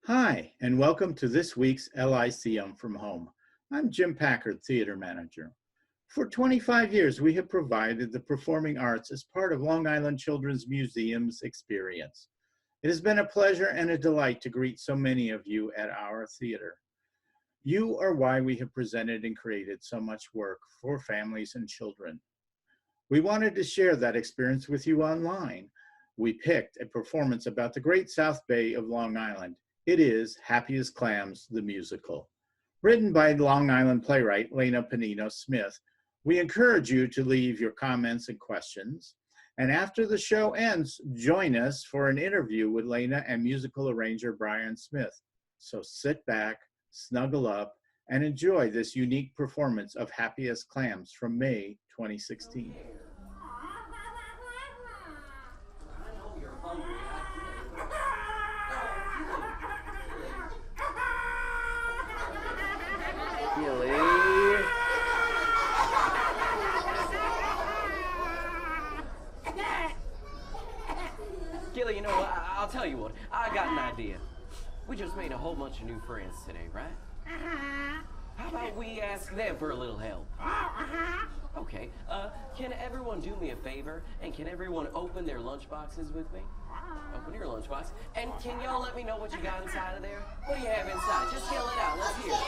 Hi, and welcome to this week's LICM from Home. I'm Jim Packard, Theater Manager. For 25 years, we have provided the performing arts as part of Long Island Children's Museum's experience. It has been a pleasure and a delight to greet so many of you at our theater. You are why we have presented and created so much work for families and children. We wanted to share that experience with you online. We picked a performance about the Great South Bay of Long Island. It is As Clams, the musical. Written by Long Island playwright Lena Pennino-Smith, we encourage you to leave your comments and questions. And after the show ends, join us for an interview with Lena and musical arranger Brian Smith. So sit back, snuggle up, and enjoy this unique performance of As Clams from May 2016. Gilly, you know what? I'll tell you what. I got an idea. We just made a whole bunch of new friends today, right? How about we ask them for a little help? Okay. Can everyone do me a favor? And can everyone open their lunchboxes with me? Open your lunchbox. And can y'all let me know what you got inside of there? What do you have inside? Just yell it out. Let's hear it.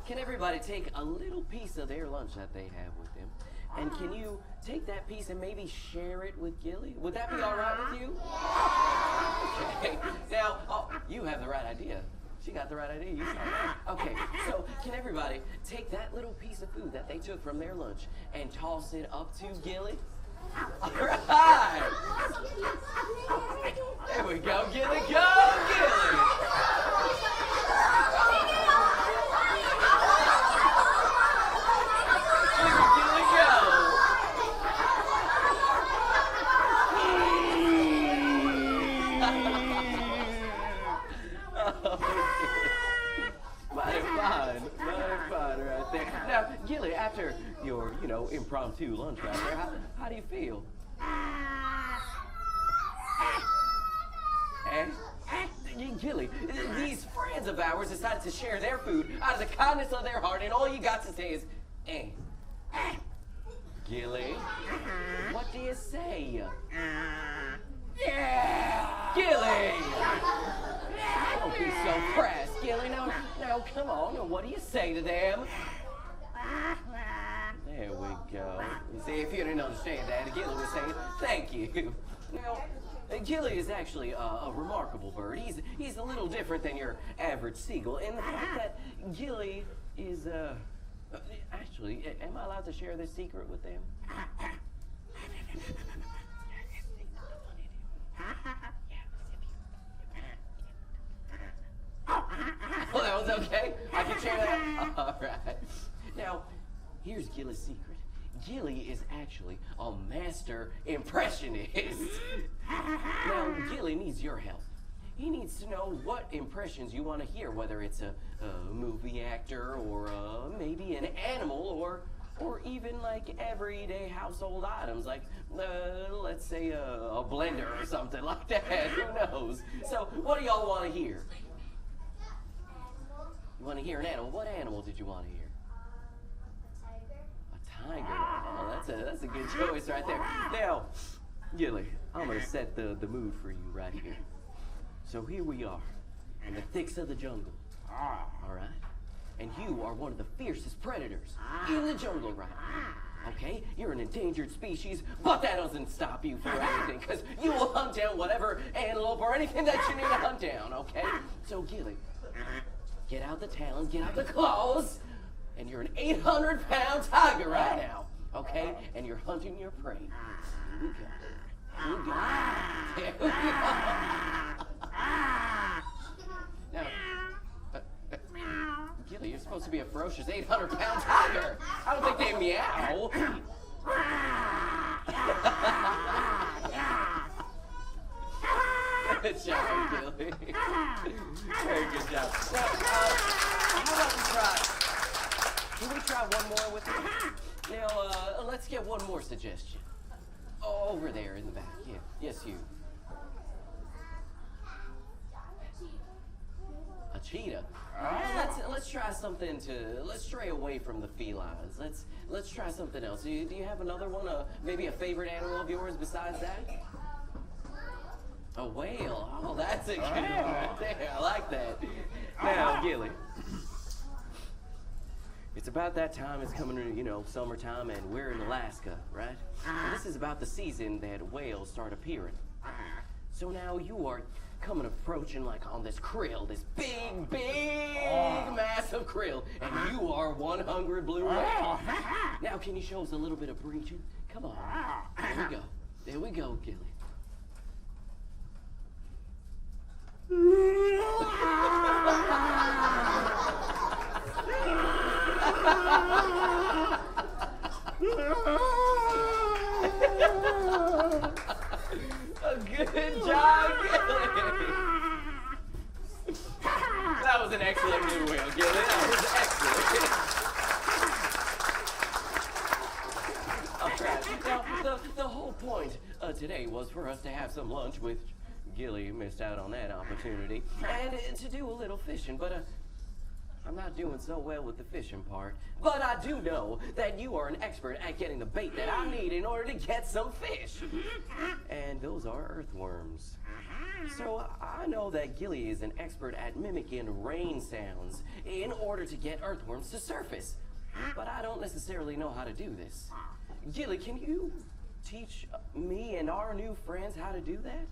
Can everybody take a little piece of their lunch that they have with them? And can you take that piece and maybe share it with Gilly? Would that be all right with you? Okay. Now, you have the right idea. She got the right idea. You saw that. Okay, so can everybody take that little piece of food that they took from their lunch and toss it up to Gilly? All right. There we go. Gilly, go, Gilly. Now, Gilly, after your, impromptu lunch right there, how do you feel? Gilly, these friends of ours decided to share their food out of the kindness of their heart, and all you got to say is, Gilly, what do you say? Yeah! Gilly! Don't be so crass, Gilly. Now, come on. What do you say to them? There we go. You see, if you didn't understand that, Gilly was saying, thank you. Now, Gilly is actually a remarkable bird. He's a little different than your average seagull in the fact that Gilly is, actually, am I allowed to share this secret with them? Well, that was okay. I can share that. All right. Now, here's Gilly's secret. Gilly is actually a master impressionist. Now, Gilly needs your help. He needs to know what impressions you want to hear, whether it's a movie actor or maybe an animal or even like everyday household items, like let's say a blender or something like that. Who knows? So, what do y'all want to hear? You want to hear an animal? What animal did you want to hear? A tiger. Oh, that's a good choice right there. Now, Gilly, I'm gonna set the mood for you right here. So here we are, in the thicks of the jungle. All right, and you are one of the fiercest predators in the jungle right now. Okay, you're an endangered species, but that doesn't stop you from anything, because you will hunt down whatever antelope or anything that you need to hunt down. Okay, so Gilly, get out the talons, get out the claws, and you're an 800-pound tiger right now, okay? And you're hunting your prey. Here we go. Here we go. There we go. Now, Gilly, you're supposed supposed to be a ferocious 800-pound tiger. I don't think they meow. Good job, Gilly. Very good job. Now, how about we try? Can we try one more with you? Now, let's get one more suggestion. Oh, over there in the back. Yeah. Yes, you. A cheetah. Let's try something let's stray away from the felines. Let's try something else. Do you have another one? Maybe a favorite animal of yours besides that? A whale. Oh, that's a good one right there. I like that. Now, Gilly. It's about that time. It's coming, summertime, and we're in Alaska, right? And this is about the season that whales start appearing. So now you are approaching like on this krill, this big, massive krill, and you are one hungry blue whale. Now, can you show us a little bit of breaching? Come on. There we go. There we go, Gilly. Good job, Gilly. That was an excellent blue whale, Gilly. That was excellent. All right. Now, the whole point today was for us to have some lunch with Gilly. Missed out on that opportunity, and to do a little fishing, but I'm not doing so well with the fishing part. But I do know that you are an expert at getting the bait that I need in order to get some fish. And those are earthworms. So I know that Gilly is an expert at mimicking rain sounds in order to get earthworms to surface. But I don't necessarily know how to do this. Gilly, can you teach me and our new friends how to do that?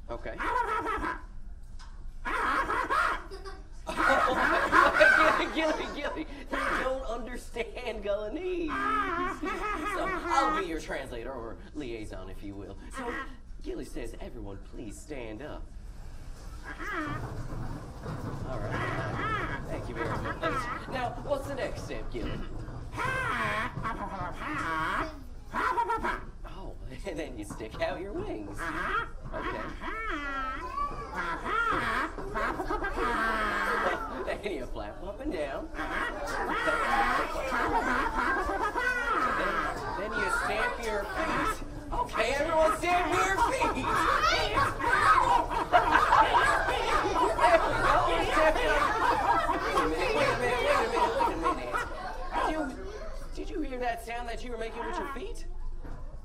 Okay. Gilly, you don't understand Guyanese. So I'll be your translator or liaison, if you will. So Gilly says, everyone please stand up. All right. Thank you very much. Now, what's the next step, Gilly? Oh, and then you stick out your wings. Okay. And you flap up and down. Then you stamp your feet. Okay, everyone stamp your feet. Wait a minute. Did you hear that sound that you were making with your feet?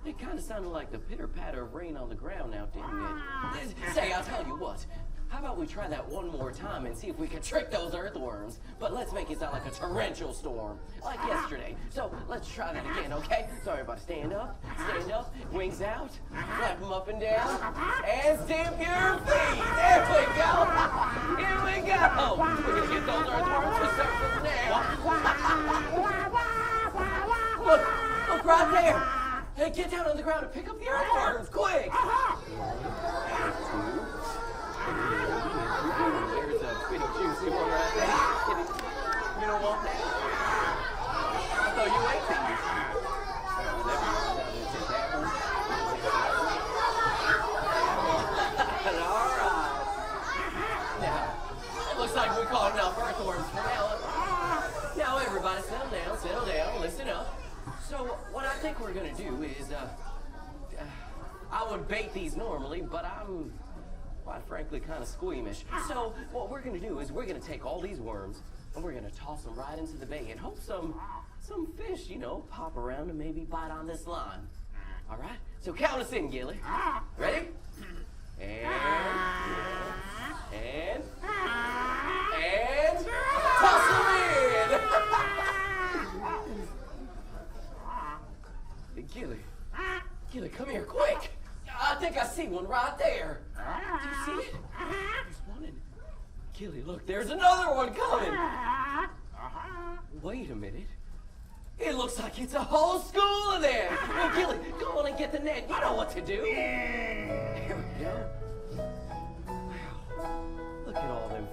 It kind of sounded like the pitter-patter of rain on the ground now, didn't it? Say, I'll tell you what. How about we try that one more time and see if we can trick those earthworms? But let's make it sound like a torrential storm, like yesterday. So let's try that again, okay? So everybody stand up, wings out, flap them up and down, and stamp your feet. There we go. Here we go. We're gonna get those earthworms to surface now. Look right there. Hey, get down on the ground and pick up the earthworms, quick! There's a pretty juicy one right there. You don't want that? I thought you ate these. All right. Now, it looks like we caught enough earthworms for now. Now, everybody settle down, listen up. So, what I think we're gonna do is, I would bait these normally, but I'm, quite frankly, kind of squeamish. So, what we're gonna do is we're gonna take all these worms, and we're gonna toss them right into the bay and hope some fish, pop around and maybe bite on this line. All right? So, count us in, Gilly. Ready? And toss them in! Gilly, come here, quick! I think I see one right there. Do you see it? There's one in... Gilly, look, there's another one coming! Wait a minute. It looks like it's a whole school of them! Well, Gilly, go on and get the net. You know what to do. There we go.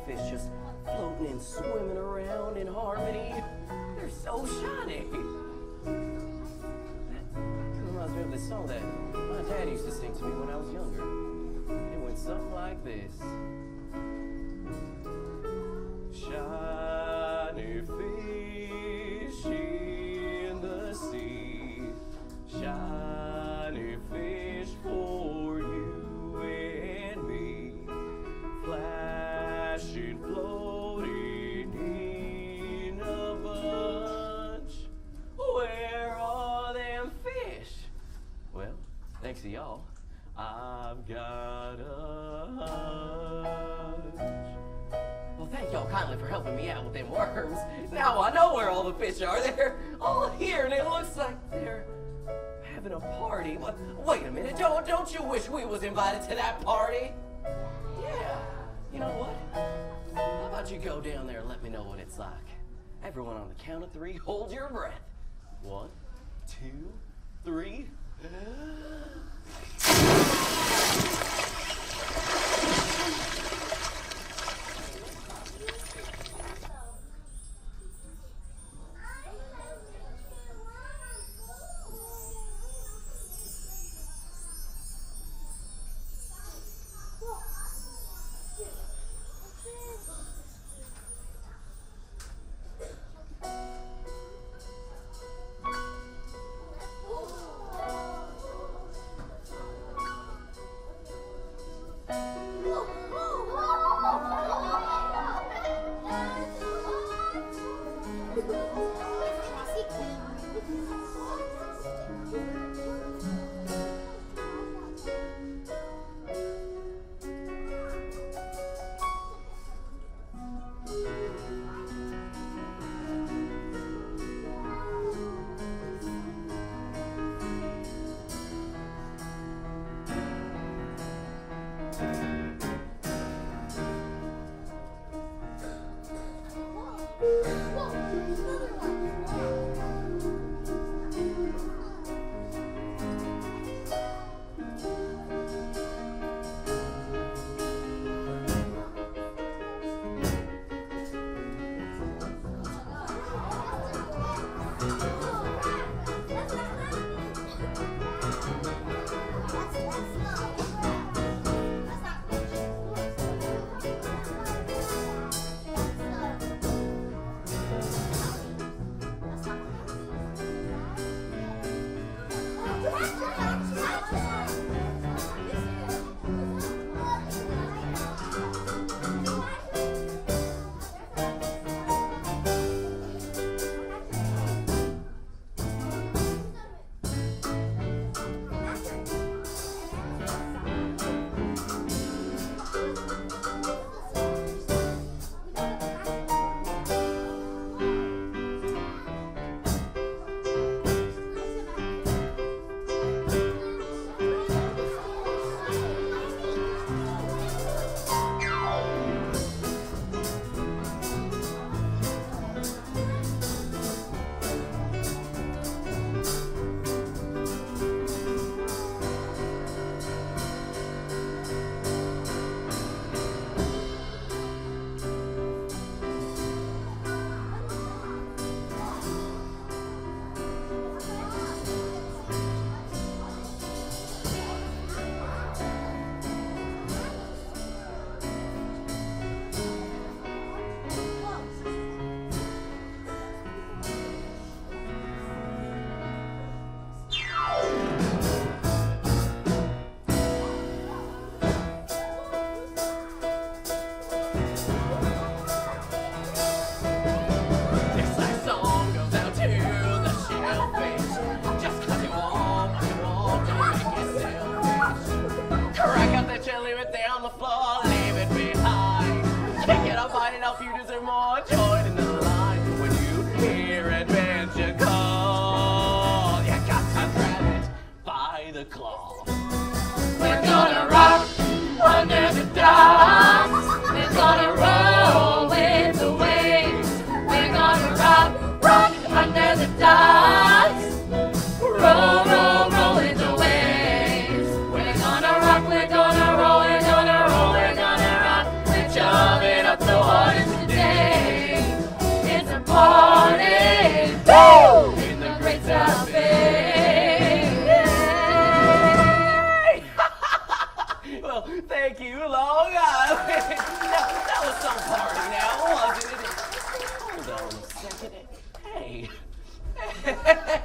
fish just floating and swimming around in harmony. They're so shiny. That reminds me of this song that my dad used to sing to me when I was younger. It went something like this. Shiny fish in the sea, shiny fish for you and me, flashing, floating in a bunch. Where are them fish? Well, thanks to y'all, I've got a hunch. Well, thank y'all kindly for helping me out with them worms. Now I know where all the fish are. They're all here, and it looks like they're having a party. But wait a minute, don't you wish we was invited to that party? Yeah. You know what? How about you go down there and let me know what it's like? Everyone on the count of 3, hold your breath. 1, 2, 3. We're gonna rock under the stars. We're gonna roll Oh, God. That was some party now, wasn't it? Hold on a second. Hey.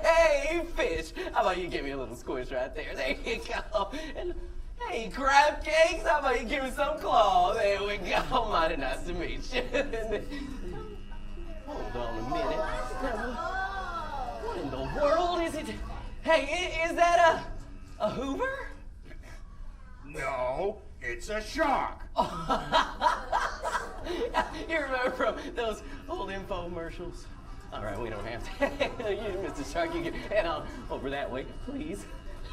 Hey, fish. How about you give me a little squish right there? There you go. And hey, crab cakes. How about you give me some claw? There we go. Mighty nice to meet you. Hold on a minute. What in the world is it? Hey, is that a Hoover? No, it's a shark. You remember from those old infomercials? All right, we don't have to. You, Mr. Shark, you can head on over that way, please.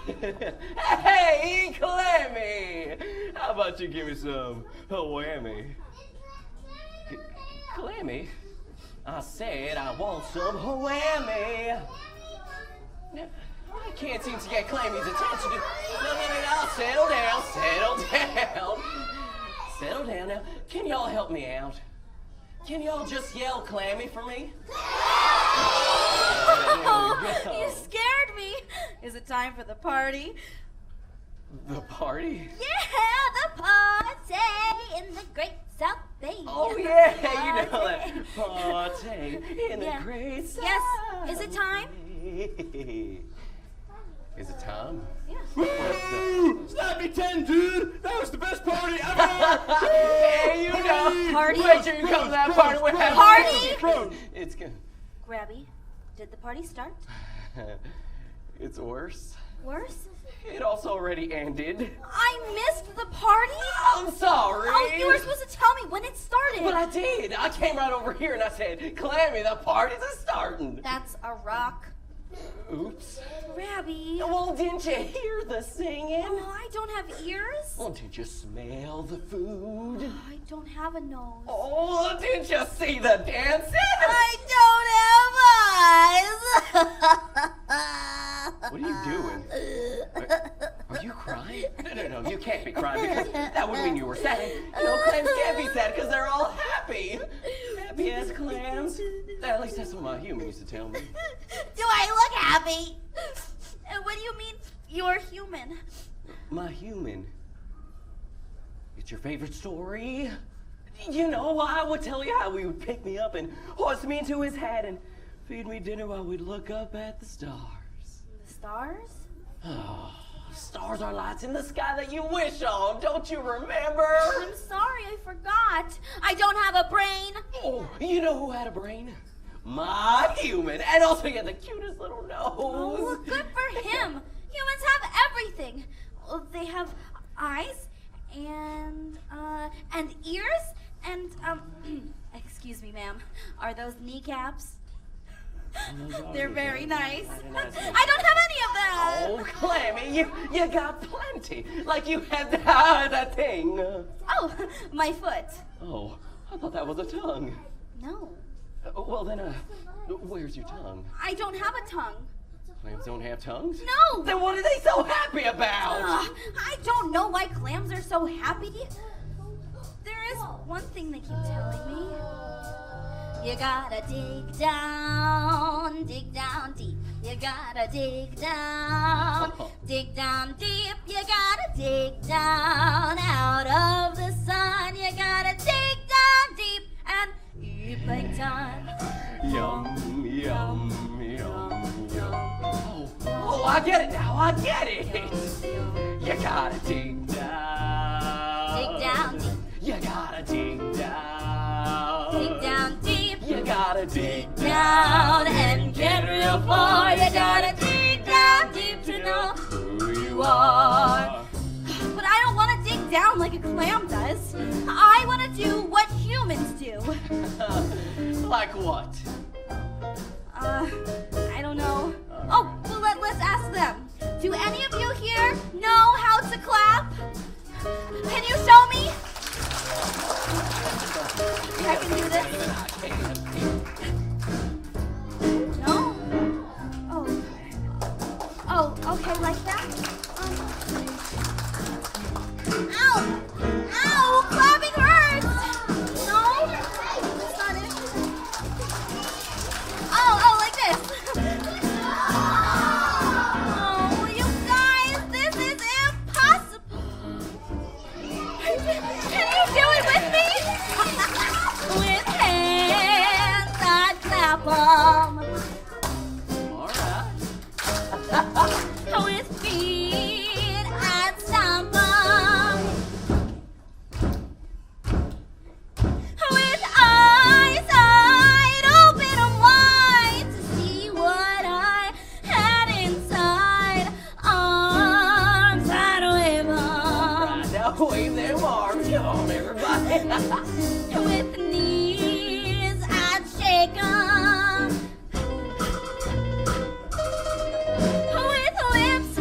Hey, Clammy! How about you give me some whammy? Clammy? I said I want some whammy. Now, I can't seem to get Clammy's attention. No, settle down, settle down now. Can y'all help me out? Can y'all just yell Clammy for me? Oh, you scared me. Is it time for the party? The party? Yeah, the party in the Great South Bay. Oh, yeah, you know that. Party in the Great South. Yes, is it time? Is it time? Yeah. Woo! Snap me 10, dude! That was the best party ever! Hey, you know. Party? Wait till you come to that party. We're having Party? It's good. Grabby, did the party start? It's worse. Worse? It also already ended. I missed the party? I'm sorry. Oh, you were supposed to tell me when it started. But I did. I came right over here and I said, Clammy, the party's starting. That's a rock. Oops. Grabby. Well, didn't you hear the singing? Oh, I don't have ears. Well, did you smell the food? I don't have a nose. Oh, didn't you see the dancing? I don't have eyes. What are you doing? Are you crying? No, you can't be crying because that would mean you were sad. You know, clams can't be sad because they're all happy. Happy as clams. At least that's what my human used to tell me. Do I look happy? What do you mean you're human? My human? It's your favorite story? You know, I would tell you how he would pick me up and hoist me into his hat and feed me dinner while we'd look up at the stars. The stars? Oh, stars are lights in the sky that you wish on. Don't you remember? I'm sorry, I forgot. I don't have a brain. Oh, you know who had a brain? My human. And also he had the cutest little nose. Oh, good for him. Humans have everything. Well, they have eyes and ears and excuse me, ma'am. Are those kneecaps? They're very nice. I don't have any of that. Oh, Clammy, you got plenty. Like you had that thing. Oh, my foot. Oh, I thought that was a tongue. No. Well then, where's your tongue? I don't have a tongue. Clams don't have tongues? No. Then what are they so happy about? I don't know why clams are so happy. There is one thing they keep telling me. You gotta dig down deep. You gotta dig down deep. You gotta dig down out of the sun. You gotta dig down deep and eat plankton. Yum, yum, yum, yum. Oh, I get it now. I get it. You gotta dig down. Dig down deep. You gotta dig down. Dig down deep. You gotta dig Down and get real far. You gotta dig down deep to know who you are. But I don't want to dig down like a clam does. I want to do what humans do. Like what? I don't know. Oh, well, let's ask them. Do any of you here know how to clap? Can you show me? I can do this. No? Oh, okay, like that? Ow! Ow! Clapping hurts! No? That's not it. Oh, like this. Oh, you guys, this is impossible. With knees I'd shake 'em. With lips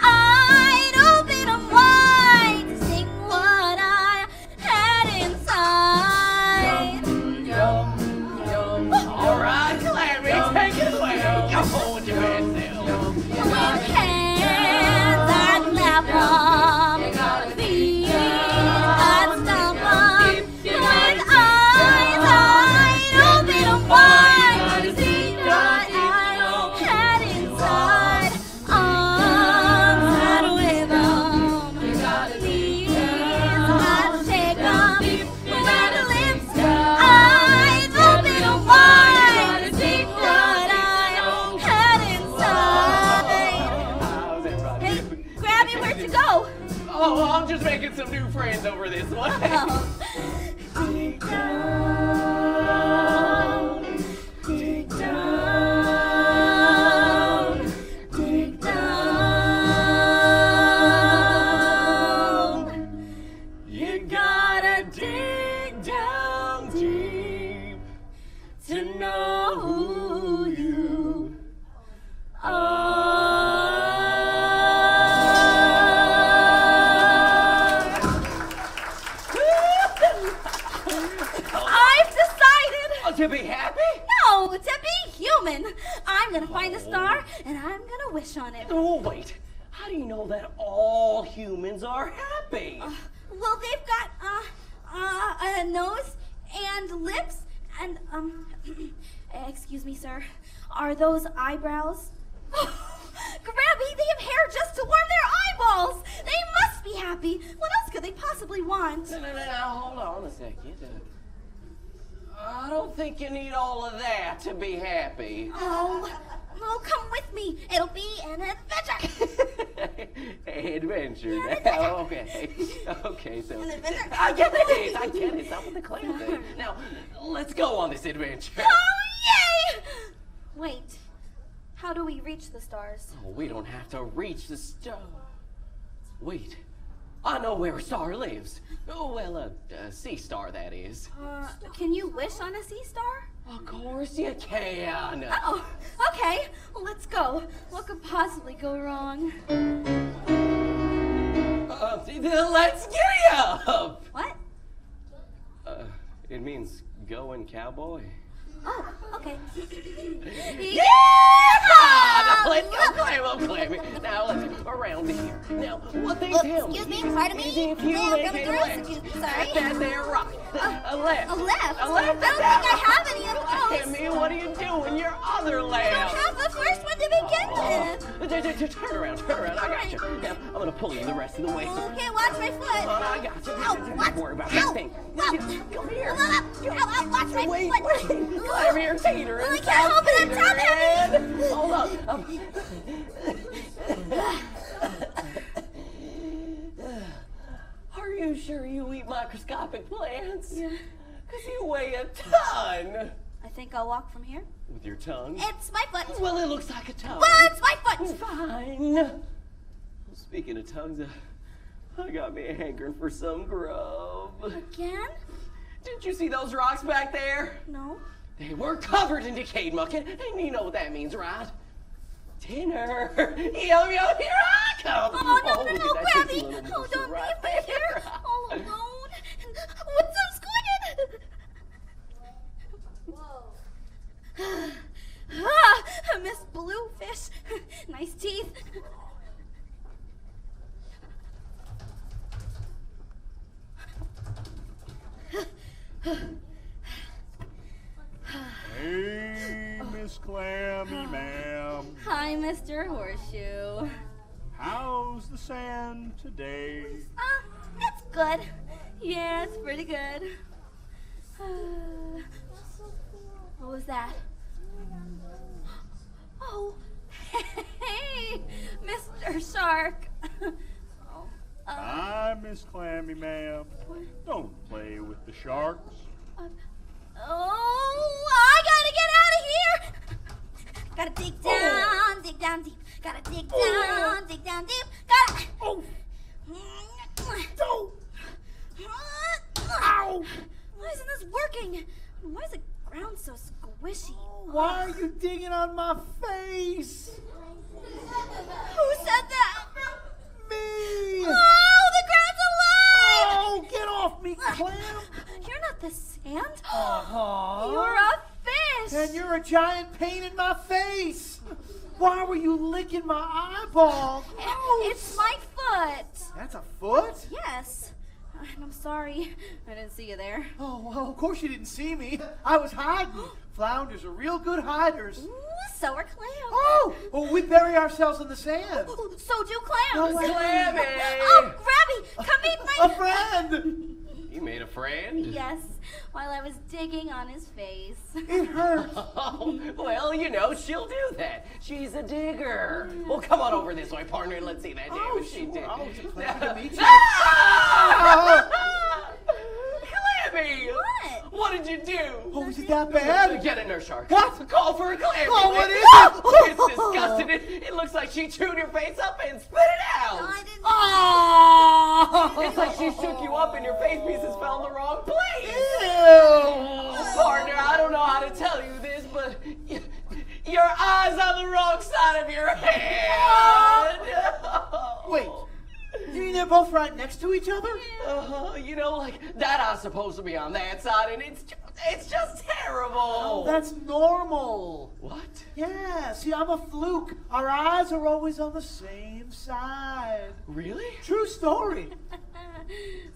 I'd open 'em wide to sing what I had inside. All right, Clammy, take it away. Come on with your best self. With hands I'd clap 'em. Feet I'd stomp 'em. With eyes I'd open 'em wide to see what I had inside. Arms I'd wave 'em. Knees I'd shake 'em. With lips I'd open 'em wide to see what I had inside. How's everybody? Hey, Grabby, where'd you go? Oh, I'm just making some new friends over this way. Dig down, dig down, dig down. You gotta dig down deep to know who you I've decided. to be happy? No, to be human. I'm gonna find the star and I'm gonna wish on it. Oh, wait. How do you know that all humans are happy? Well, they've got a nose and lips and excuse me, sir. Are those eyebrows? Grabby, they have hair just to warm their eyeballs. They must be happy. What else could they possibly want? No, hold on a second. I don't think you need all of that to be happy. Oh, come with me. It'll be an adventure. Adventure. Yeah, Now, okay, so An adventure. I get it. It's not with the clam thing. Now, let's go on this adventure. Oh, yay! Wait, how do we reach the stars? Oh, we don't have to reach the star. Wait, I know where a star lives. Oh, well, a sea star, that is. Can you wish on a sea star? Of course you can. Oh, okay. Well, let's go. What could possibly go wrong? Let's get up. What? It means going cowboy. Oh, okay. Yeah! Now let's go Clammy. Now let's go around here. Now, what they tell Excuse me, me pardon me. is if you Ma'am, make coming a through. left, Excuse me, sorry. that there right, a left, A left? a left, I don't think I have any of those. And me, what are you doing? Your other I don't left. have the first one to begin with. Turn around, I got you. Now, I'm gonna pull you the rest of the way. Okay, watch my foot. I got you. Ow, what? Don't worry about Ow, that thing. ow. Come here. Ow, watch my Wait, foot. Climb here, teeter. I can't help it, I'm top heavy. Hold on. Are you sure you eat microscopic plants? Yeah. Because you weigh a ton. I think I'll walk from here. With your tongue? It's my foot. Well, it looks like a tongue. Well, it's my foot. Fine. Well, speaking of tongues, I got me a hankering for some grub. Again? Didn't you see those rocks back there? No. They were covered in decayed muck, and you know what that means, right? Dinner. Yo, here I come. Oh, no, look at that Grabby. tasty little Oh, morsel don't right leave me here there. all alone. What's so squid? Miss Bluefish. Nice teeth. Hey, Miss Clammy, ma'am. Hi, Mr. Horseshoe. How's the sand today? It's good. Yeah, it's pretty good. What was that? Oh, hey, Mr. Shark. Hi, Miss Clammy, ma'am. Don't play with the sharks. Oh, I gotta get out of here. Gotta dig down deep. Gotta dig down deep. Gotta. Oh! Ow! Why isn't this working? Why is the ground so squishy? Why are you digging on my face? Who said that? Me! Oh, the ground's alive! Oh, get off me, Clam! You're not the sand. Uh-huh. You're a fish. And you're a giant pain in my face. Why were you licking my eyeball? It's my foot. That's a foot? Yes. I'm sorry. I didn't see you there. Oh, well, of course you didn't see me. I was hiding. Flounders are real good hiders. Ooh, so are clams. Oh, well, we bury ourselves in the sand. So do clams. No way. Clammy! Oh, Grabby, come meet my... A friend! You made a friend? Yes, while I was digging on his face. It hurts. Oh, well, you know, she'll do that. She's a digger. Well, come on over this way, partner, and let's see that damage she did. Oh, it's a pleasure to meet you. Ah! Clammy! What? What did you do? Oh, is it that bad? Get a nurse shark. What? Call for a Clammy. Oh, what is Oh, it? it's disgusting. It looks like she chewed your face up and spit it out. I didn't... Oh! It's like she shook you up and your face pieces fell in the wrong place. Ew! Partner, I don't know how to tell you this, but your eye's on the wrong side of your head. Wait, you mean they're both right next to each other? You know, like that eye's supposed to be on that side, and it's just terrible. Oh, that's normal. What? Yeah, see, I'm a fluke. Our eyes are always on the same side. Really? True story.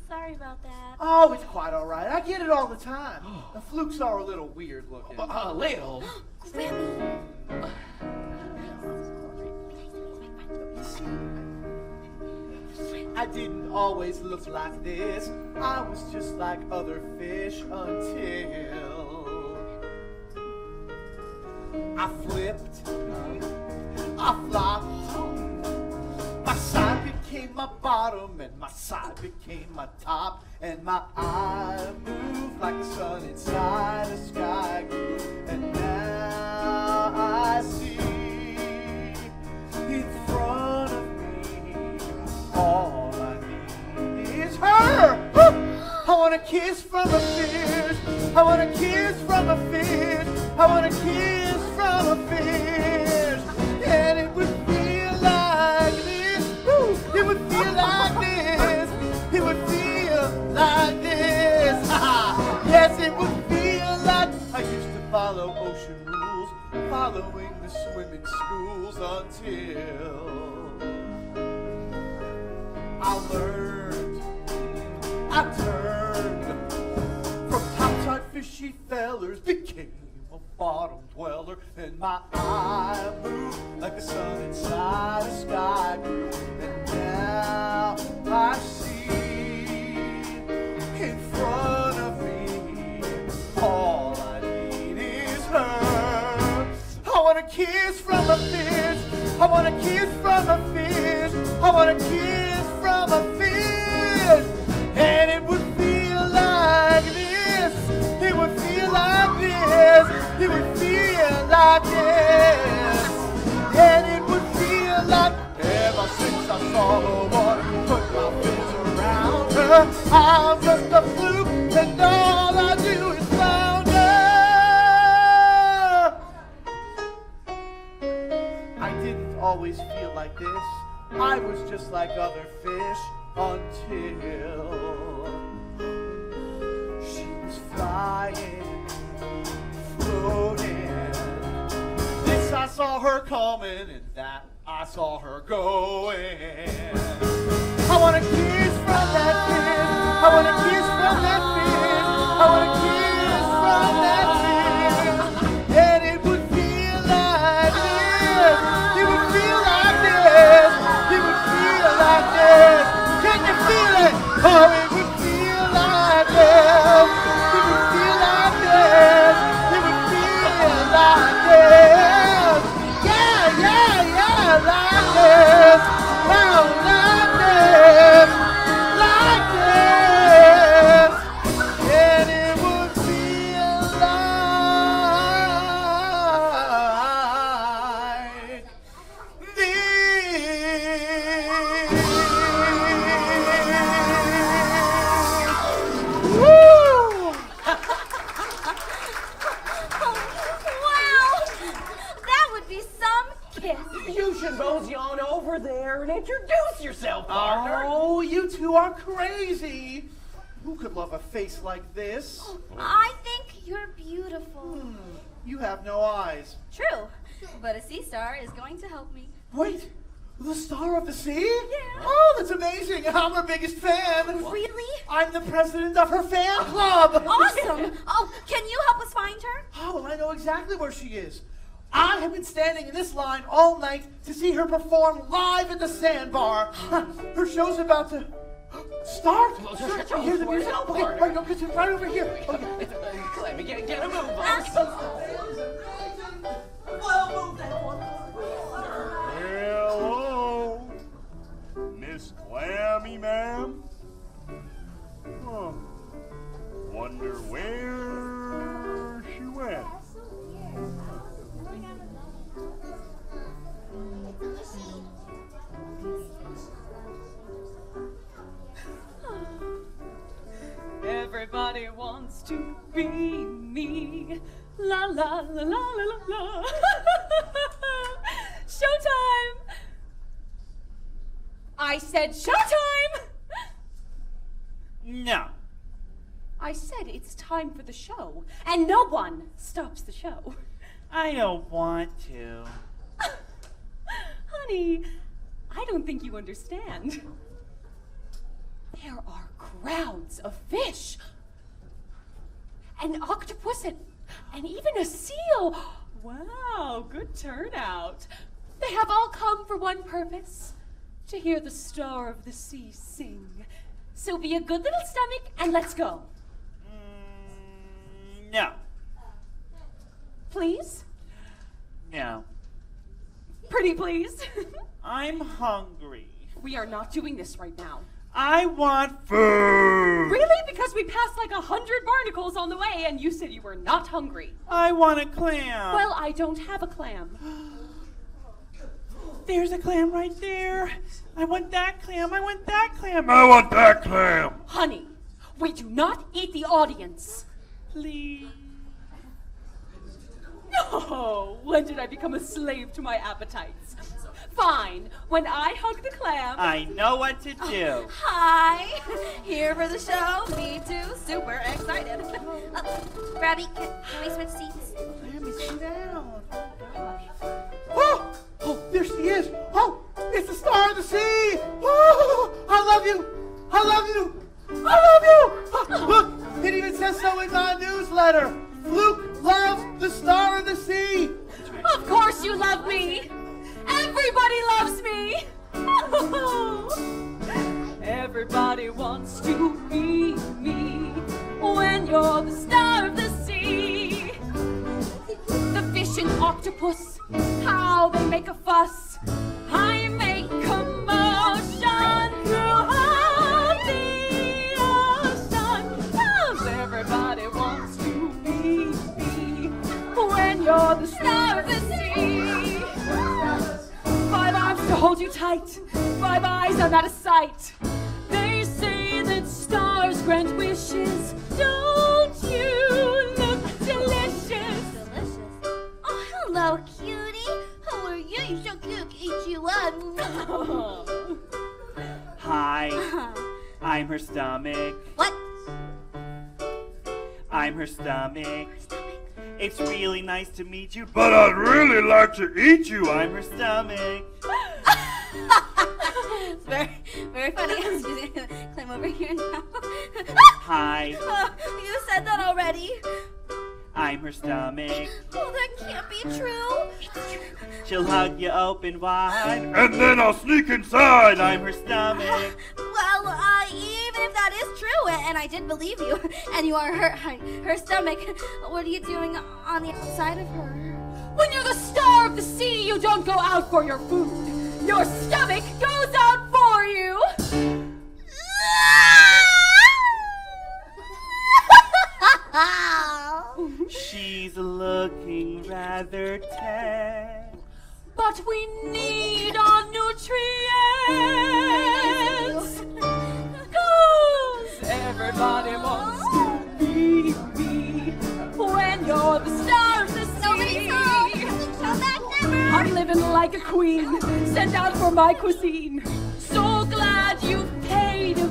Sorry about that. Oh, it's quite all right. I get it all the time. The flukes are a little weird looking. Little. Grabby. I didn't always look like this. I was just like other fish until I flipped, I flopped. My side became my bottom, and my side became my top, and my eye moved like the sun inside the sky grew, and now I see in front of me all I need is her. I want a kiss from a fish. I want a kiss from a fish. I want a kiss from a fish, and it would feel like this. It would feel like this. It would feel like this. Yes, it would feel like I used to follow ocean rules, following the swimming schools until I learned, I turned from topside fishy fellers, became a bottom dweller, and my eye moved like the sun inside the sky grew, and now I see in front of me all I need is her. I want a kiss from a fish. I want a kiss from a fish. I want a kiss from a fish, and it would feel like this. It would feel like this. It would feel like this, and it would feel like ever since I saw the one put my fins around her, I'm just a fluke, and all I do is flounder. I didn't always feel like this. I was just like other fish until she was flying, floating. This I saw her coming, and that I saw her going. I want a kiss from that fish. I want a kiss from that fish. I want a kiss from that fish, and it would feel like this. It would feel like this. It would feel like this. Can you feel it? Oh, it would feel like this. It would feel like this. It would feel like this. Yeah, yeah, yeah, like this. Oh, like this. Like this. two are crazy. Who could love a face like this? I think you're beautiful. You have no eyes. True, but a sea star is going to help me. Wait, the star of the sea? Yeah. Oh, that's amazing. I'm her biggest fan. Really? I'm the president of her fan club. Awesome. Oh, can you help us find her? Oh, well, I know exactly where she is. I have been standing in this line all night to see her perform live at the Sandbar. Her show's about to start. You hear the music? Okay, right, no, it's right over here. Okay. Clammy, get a move on. Hello, Miss Clammy, ma'am. Huh. Wonder where she went. Everybody wants to be me. La la la la la la la. Showtime! I said showtime! No. I said it's time for the show, and no one stops the show. I don't want to. Honey, I don't think you understand. There are crowds of fish, an octopus, and even a seal. Wow, good turnout. They have all come for one purpose, to hear the star of the sea sing. So be a good little stomach and let's go. No. Please? No. Pretty please. I'm hungry. We are not doing this right now. I want food. Really? Because we passed like 100 barnacles on the way and you said you were not hungry. I want a clam. Well, I don't have a clam. There's a clam right there. I want that clam. I want that clam. I want that clam. Honey, we do not eat the audience. Please. No! When did I become a slave to my appetites? Fine. When I hug the clam... I know what to do. Hi. Here for the show. Me too. Super excited. Grabby, can we switch seats? Let me sit down. Oh! Oh, there she is. Oh, it's the star of the sea. Oh, I love you. I love you. I love you. Oh, look, it even says so in my newsletter. Fluke loves the star of the sea. Of course you love me. Everybody loves me. Everybody wants to be me when you're the star of the sea. The fish and octopus, how they make a fuss. I make commotion throughout the ocean. 'Cause everybody wants to be me when you're the star of the sea. 5 arms to hold you tight, 5 eyes are not a sight. They say that stars grant wishes. Don't you look delicious? Delicious. Oh, hello, cutie. How are you? You're so cute. Eat you up. Hi, I'm her stomach. What? I'm her stomach. It's really nice to meet you, But I'd really like to eat you. I'm her stomach. It's very, very funny. I'm just gonna climb over here now. Hi, Oh, you said that already. I'm her stomach. Oh, that can't be true. She'll hug you open wide. And then I'll sneak inside. I'm her stomach. Well, even if that is true, and I did believe you, and you are her stomach, what are you doing on the outside of her? When you're the star of the sea, you don't go out for your food. Your stomach goes out for you. She's looking rather tan. But we need our nutrients. 'Cause everybody wants to be me when you're the star of the sea. Nobody's home. Come back never. I'm living like a queen, sent out for my cuisine. So glad you paid a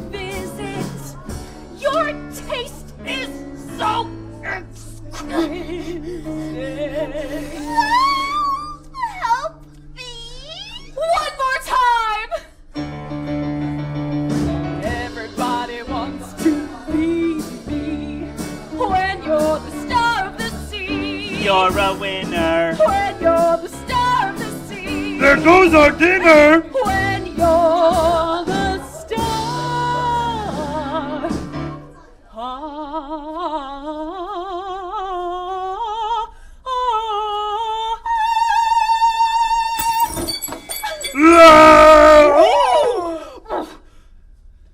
Your taste is so exquisite. Help me! One more time! Everybody wants to be me when you're the star of the sea. You're a winner. When you're the star of the sea. There goes our dinner. When you're the star.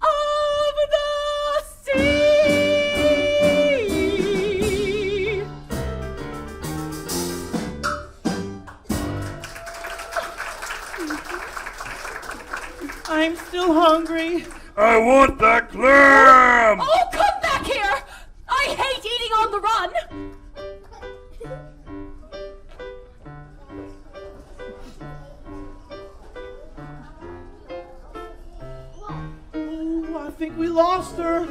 Of the sea. I'm still hungry. I want that clam. Oh, come back here! I hate eating on the run! Oh, I think we lost her.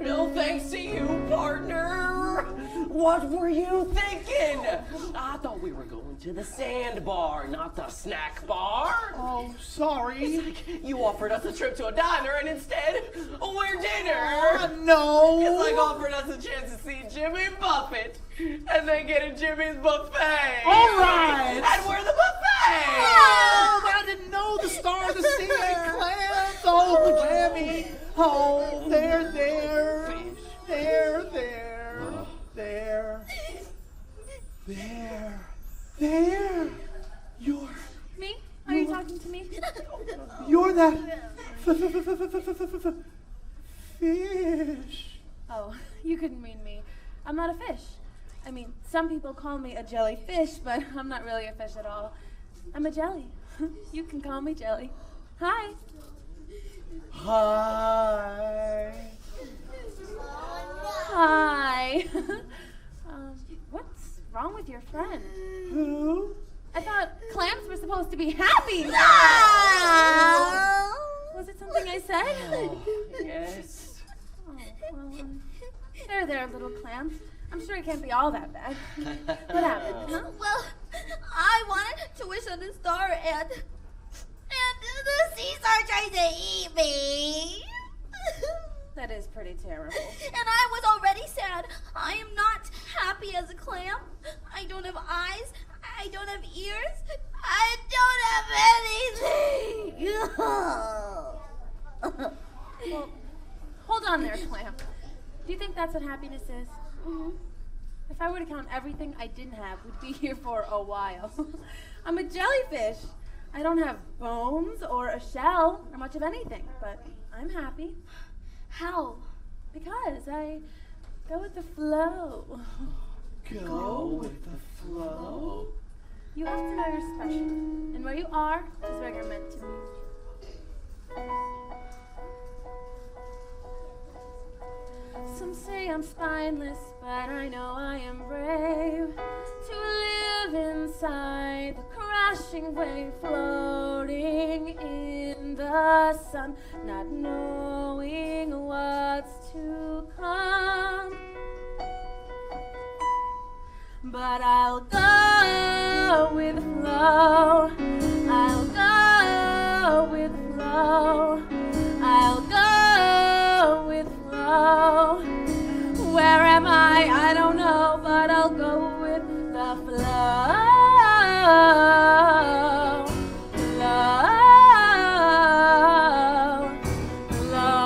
No thanks to you, partner. What were you thinking? I thought we were going to the sandbar, not the snack bar. Oh, sorry. You offered us a trip to a diner, and instead, we're dinner. No. It's like offering us a chance to see Jimmy Buffett, and then getting Jimmy's buffet. All right. And we're the buffet. Oh, I didn't know the star of the sea and clams. Oh, Clammy. Oh, there. Me? Are you talking to me? You're that fish. Oh, you couldn't mean me. I'm not a fish. I mean, some people call me a jellyfish, but I'm not really a fish at all. I'm a jelly. You can call me Jelly. Hi. Hi. Hi. What's wrong with your friend? Who? I thought clams were supposed to be happy. No! Was it something I said? Yes. Oh, well, there, little clam. I'm sure it can't be all that bad. What happened, huh? Well, I wanted to wish on a star and the sea star tried to eat me. That is pretty terrible. And I was already sad. I am not happy as a clam. I don't have eyes. I don't have ears. I don't have anything. Well, hold on there, clam. Do you think that's what happiness is? Mhm. If I were to count everything I didn't have, we'd be here for a while. I'm a jellyfish. I don't have bones or a shell or much of anything, but I'm happy. How? Because I go with the flow. Go with the flow. You have to know you're special, and where you are is where you're meant to be. Some say I'm spineless, but I know I am brave to live inside the crashing wave, floating in the sun, not knowing what's to come. But I'll go with the flow. I'll go with the flow. I'll go with the flow. Where am I don't know, but I'll go with the flow. Flow.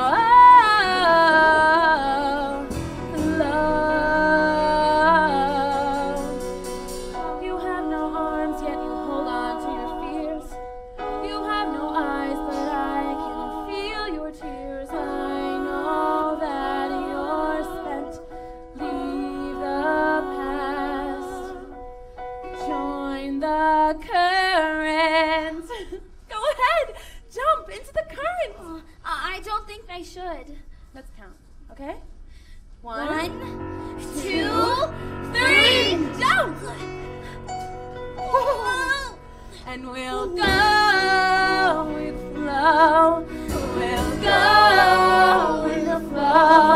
I should. Let's count, okay? 1, 2, 3, jump! And we'll go with the flow. We'll go with the flow.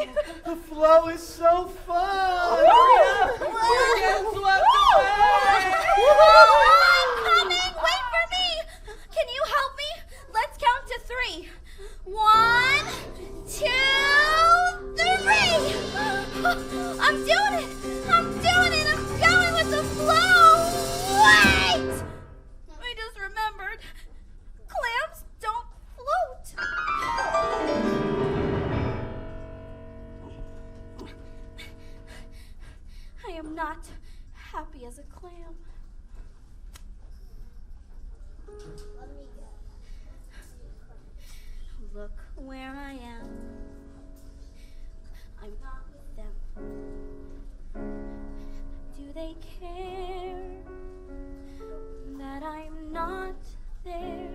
me. The flow is so fun. We're getting swept away! I'm coming! Wait for me! Can you help me? Let's count to 3. 1, 2, 3! I'm doing it! I'm doing it! I'm going with the flow! Wait! I just remembered. Clams don't float. I am not happy as a clam. Look where I am. I'm not with them. Do they care that I'm not there?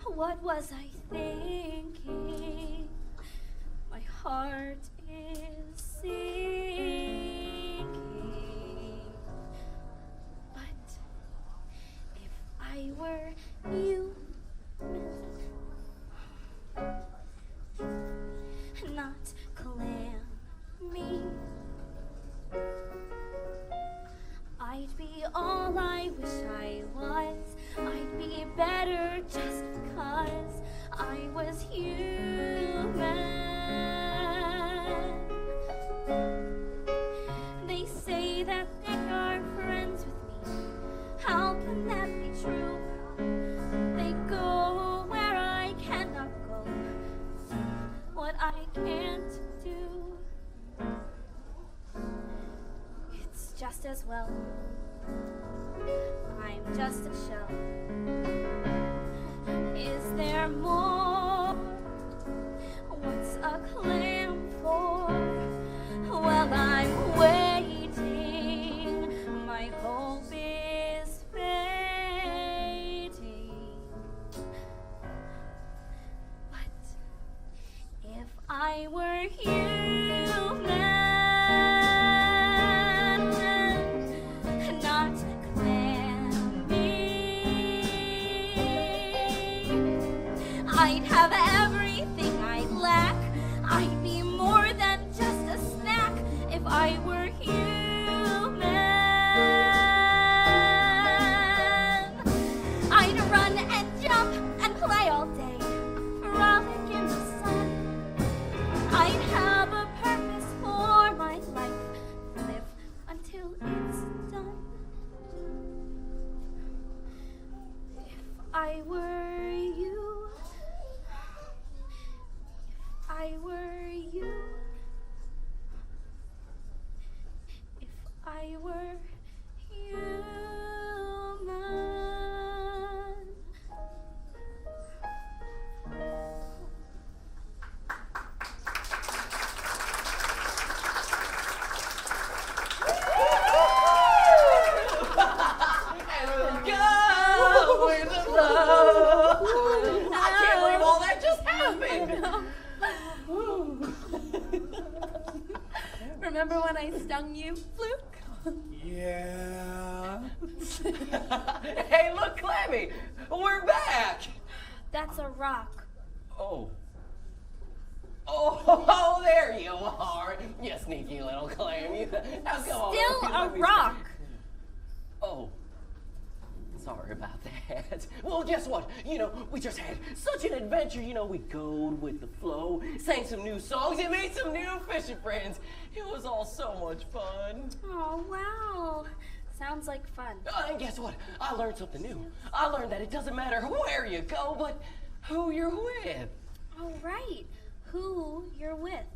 What was I thinking? My heart is sinking. But if I were you, not clammy, I'd be all I wish I was. I'd be better just because I was human. They say that they are friends with me. How can that be true? They go where I cannot go, what I can't do. It's just as well. I'm just a shell. Is there more? What's a clam for? Well, I'm waiting. My hope is fading. But if I were human, not clammy, I'd have everything I lack. I'd be more than just a snack if I were human. I'd run and jump and play all day, frolic in the sun. I'd have a purpose for my life, live until it's done. If I were you, if I were you, if I were human. Go with the flow. I can't believe all that just happened. Remember when I stung you, Fluke? Yeah. Hey, look, Clammy, we're back. That's a rock. Oh. Oh, there you are. You sneaky little clam. Now come on. Still a let me- rock. Oh. Sorry about that. Well, guess what? We just had such an adventure. We goed with the flow, sang some new songs, and made some new fishing friends. It was all so much fun. Oh, wow. Sounds like fun. And guess what? I learned something new. I learned that it doesn't matter where you go, but who you're with. Oh, right. Who you're with.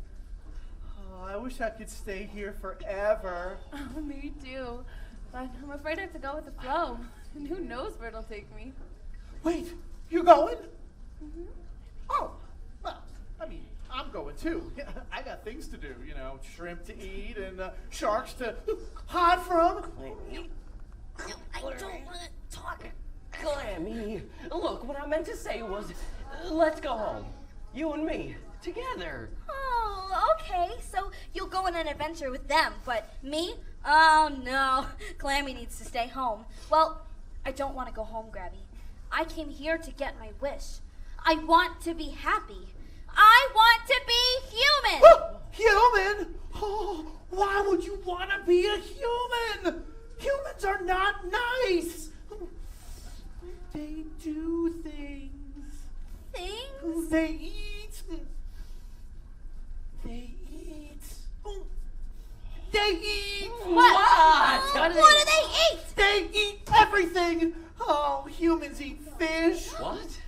Oh, I wish I could stay here forever. Oh, me too. But I'm afraid I have to go with the flow. And who knows where it'll take me. Wait, you going? Mm-hmm. Oh, well, I mean, I'm going too. I got things to do, shrimp to eat and sharks to hide from. I don't want to talk. Clammy, look, what I meant to say was, let's go home. You and me, together. Oh, okay. So you'll go on an adventure with them, but me? Oh, no. Clammy needs to stay home. Well, I don't want to go home, Grabby. I came here to get my wish. I want to be happy. I want to be human. be a human. Humans are not nice. They do things. Things? They eat. They eat. They eat. What do they eat? They eat everything. Oh, humans eat fish. What?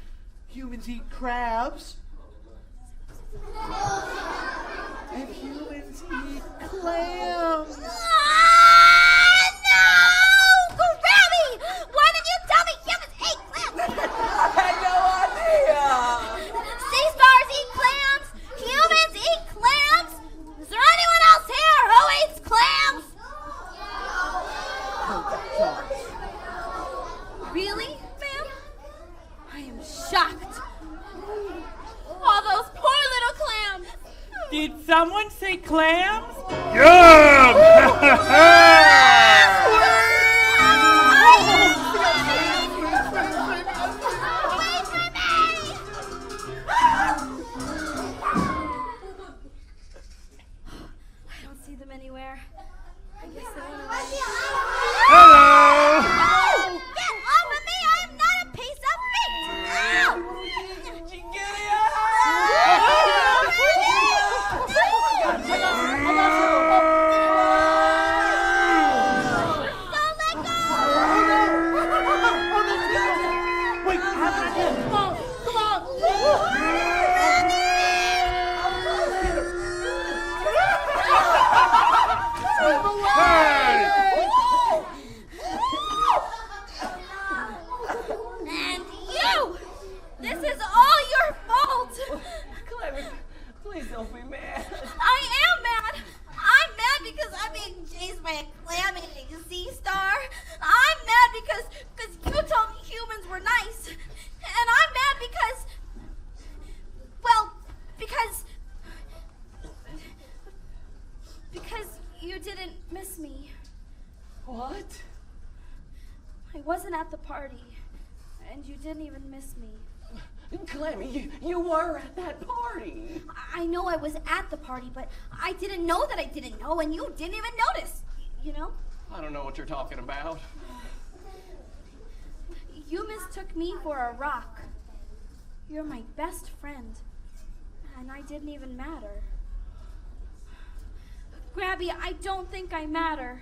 Humans eat crabs. And humans eat clams. No! Grabby! Why didn't you tell me humans ate clams? I had no idea. Sea stars eat clams. Humans eat clams. Is there anyone else here who eats clams? Really, ma'am? I am shocked. All those poor little clams. Did someone say clams? Yum! I don't see them anywhere. I guess they went away. Hello! Get off of me! I am not a piece of meat! Don't let go! Wait, come on. And you! This is all your fault! Clammy, please don't be mad. I am mad! I'm mad because I'm being chased by a clam-eating sea star. I'm mad because you told me humans were nice. And I'm mad because... Well, because you didn't miss me. What? I wasn't at the party, and you didn't even miss me. Clammy, you were at that party. I know I was at the party, but I didn't know that I didn't know, and you didn't even notice, you know? I don't know what you're talking about. You mistook me for a rock. You're my best friend, and I didn't even matter. Grabby, I don't think I matter.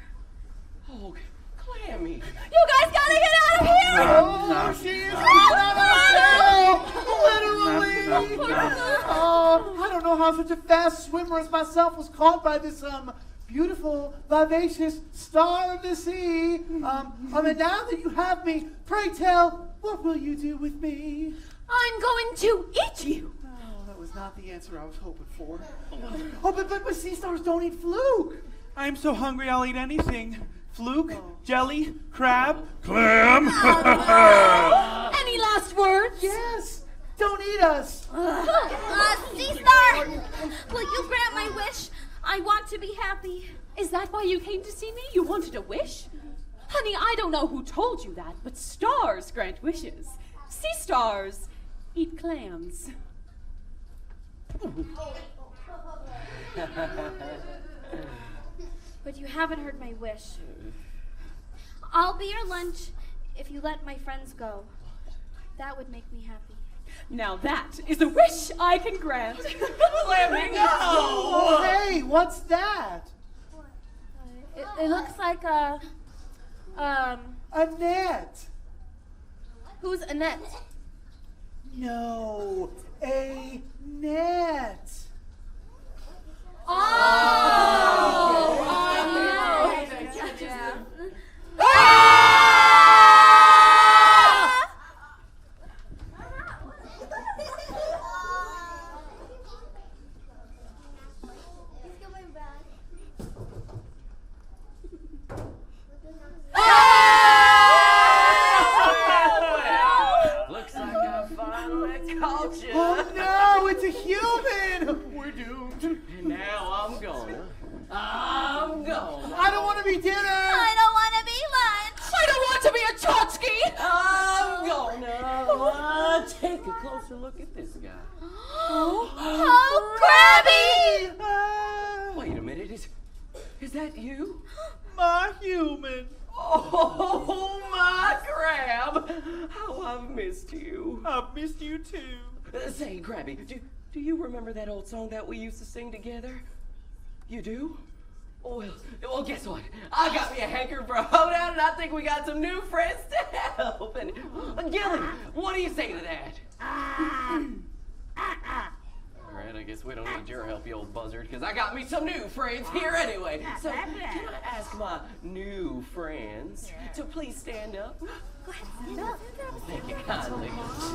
Oh, Clammy. You guys gotta get out of here! Oh, she is out of literally. Oh, I don't know how such a fast swimmer as myself was caught by this beautiful, vivacious star of the sea. And now that you have me, pray tell, what will you do with me? I'm going to eat you. Oh, that was not the answer I was hoping for. Oh, but sea stars don't eat fluke. I'm so hungry I'll eat anything. Fluke, jelly, crab. Clam! Any last words? Yes, don't eat us. Sea Star! Will you grant my wish? I want to be happy. Is that why you came to see me? You wanted a wish? Honey, I don't know who told you that, but stars grant wishes. Sea stars eat clams. But you haven't heard my wish. I'll be your lunch if you let my friends go. That would make me happy. Now that is a wish I can grant. Clammy, no! Oh, hey, what's that? It looks like a Annette. Who's Annette? No, a net. Looks like I finally caught you. Oh no, it's a human. We're doomed. And now I'm gonna. I don't want to be dinner. I don't want to be lunch. I don't want to be a tchotchke. I'm gonna take a closer look at this guy. Oh, Grabby! Wait a minute, is that that you? My human. Oh, my crab! How I've missed you. I've missed you too. Say, Grabby, do you remember that old song that we used to sing together? You do? Well, guess what? I got me a hankering for a hoedown, and I think we got some new friends to help. And Gilly, what do you say to that? All right, I guess we don't need your help, you old buzzard, because I got me some new friends here anyway. So, can I ask my new friends to please stand up? Go ahead, stand up. Thank you kindly.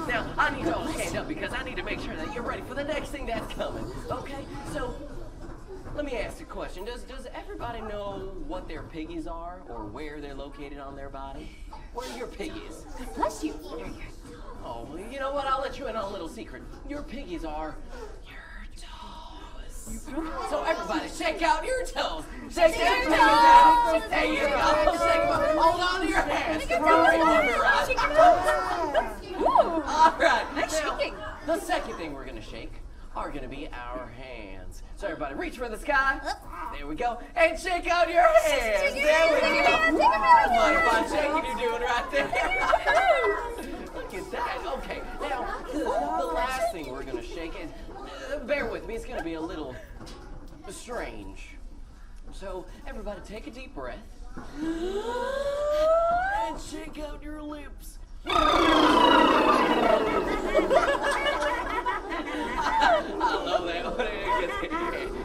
Now, I need you all to stand up because I need to make sure that you're ready for the next thing that's coming. Okay? So, let me ask you a question. Does everybody know what their piggies are or where they're located on their body? Where are your piggies? God bless you. Oh, well, you know what? I'll let you in on a little secret. Your piggies are your toes. So everybody, shake out your toes. Shake your toes. There you go. Shake them out. Hold on to your hands. All right. Nice Now, shaking. the second thing we're going to shake are going to be our hands. So everybody, reach for the sky. There we go. And shake out your hands. There we go. What a fine shaking you're doing right there. Look at that. Okay, now, the last thing we're going to shake is, bear with me, it's going to be a little strange. So, everybody take a deep breath. And shake out your lips. I love that.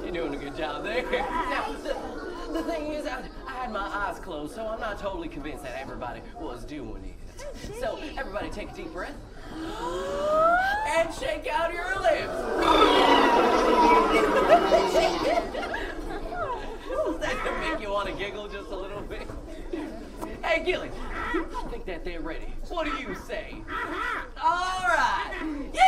You're doing a good job there. Now, the thing is, I had my eyes closed, so I'm not totally convinced that everybody was doing it. So, everybody take a deep breath. And shake out your lips. Does that make you want to giggle just a little bit? Hey, Gilly, I think that they're ready. What do you say? All right. Yeah!